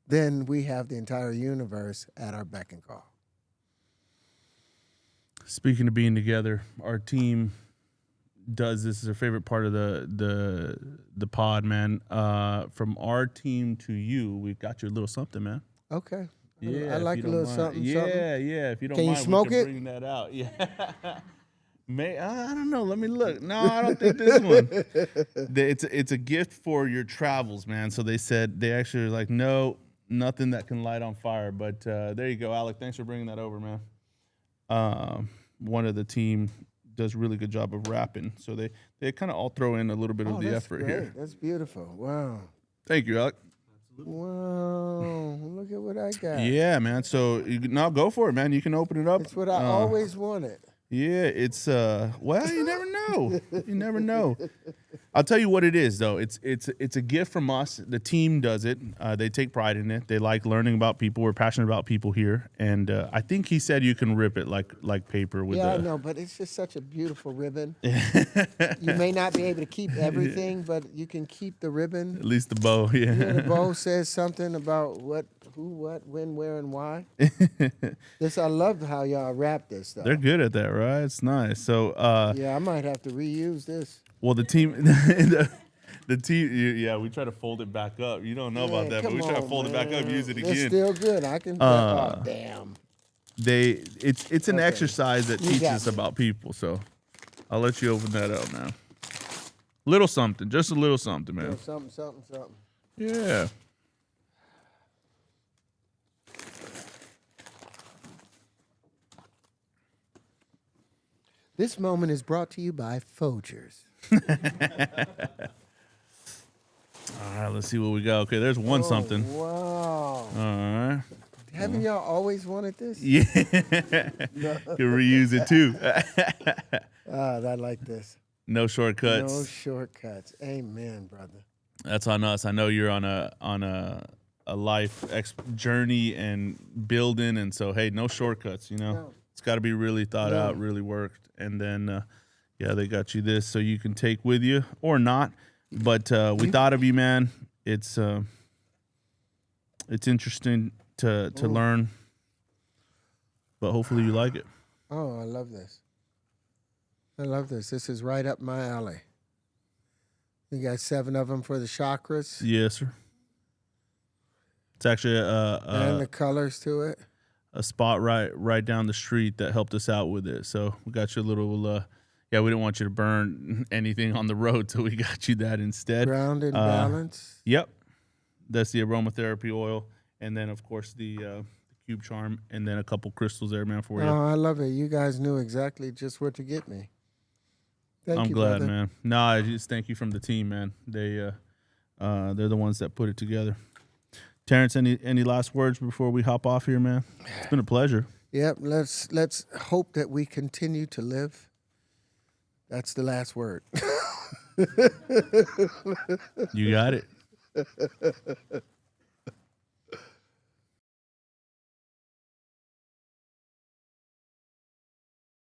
then we have the entire universe at our beck and call. Speaking of being together, our team does this is our favorite part of the pod, man. From our team to you, we've got you a little something, man. Okay. Yeah, I like a little something. Yeah. If you don't Can mind, you smoke we can it? bring that out. Yeah. I don't know. Let me look. No, I don't think this one. It's a gift for your travels, man. So they said they actually were like, no. Nothing that can light on fire, but there you go, Alec. Thanks for bringing that over, man. One of the team does a really good job of rapping, so they kind of all throw in a little bit of the effort great. here. That's beautiful. Wow. Thank you, Alec. Wow. Look at what I got. Yeah, man. So now go for it, man. You can open it up. It's what I always wanted. Yeah, it's well, you never know. You never know. I'll tell you what it is, though. It's a gift from us. The team does it. They take pride in it. They like learning about people. We're passionate about people here, and I think he said you can rip it like paper with. Yeah, I know, but it's just such a beautiful ribbon. You may not be able to keep everything, but you can keep the ribbon. At least the bow, yeah. The bow says something about what, who, what, when, where, and why. I love how y'all wrap this stuff. They're good at that, right? It's nice. So yeah, I might have to reuse this. Well, the team, the team, yeah, we try to fold it back up. You don't know about that, but we try to fold it back up, use it again. It's still good. I can. Oh, damn. It's an exercise that teaches us about people. So I'll let you open that up now. Little something, just a little something, man. Something. Yeah. This moment is brought to you by Folgers. All right, let's see what we got. Okay, there's one something. Wow. All right. Haven't y'all always wanted this? Yeah. You can reuse it too. I like this. No shortcuts. No shortcuts. Amen, brother. That's on us. I know you're on a life journey and building, and so hey, no shortcuts. You know, No. It's got to be really thought out, really worked, and then yeah, they got you this so you can take with you or not. But we thought of you, man. It's interesting to learn, but hopefully you like it. Oh, I love this. This is right up my alley. You got 7 of them for the chakras. Yes, sir. It's actually and the colors to it. A spot right down the street that helped us out with it. So we got you a little. Yeah, we didn't want you to burn anything on the road, so we got you that instead. Ground and balance. Yep, that's the aromatherapy oil, and then of course the cube charm, and then a couple crystals there, man, for you. Oh, I love it. You guys knew exactly just what to get me. I'm glad, brother. man. No, I just thank you from the team, man. They're the ones that put it together. Terrence, any last words before we hop off here, man? It's been a pleasure. Yep. Let's hope that we continue to live That's the last word. You got it.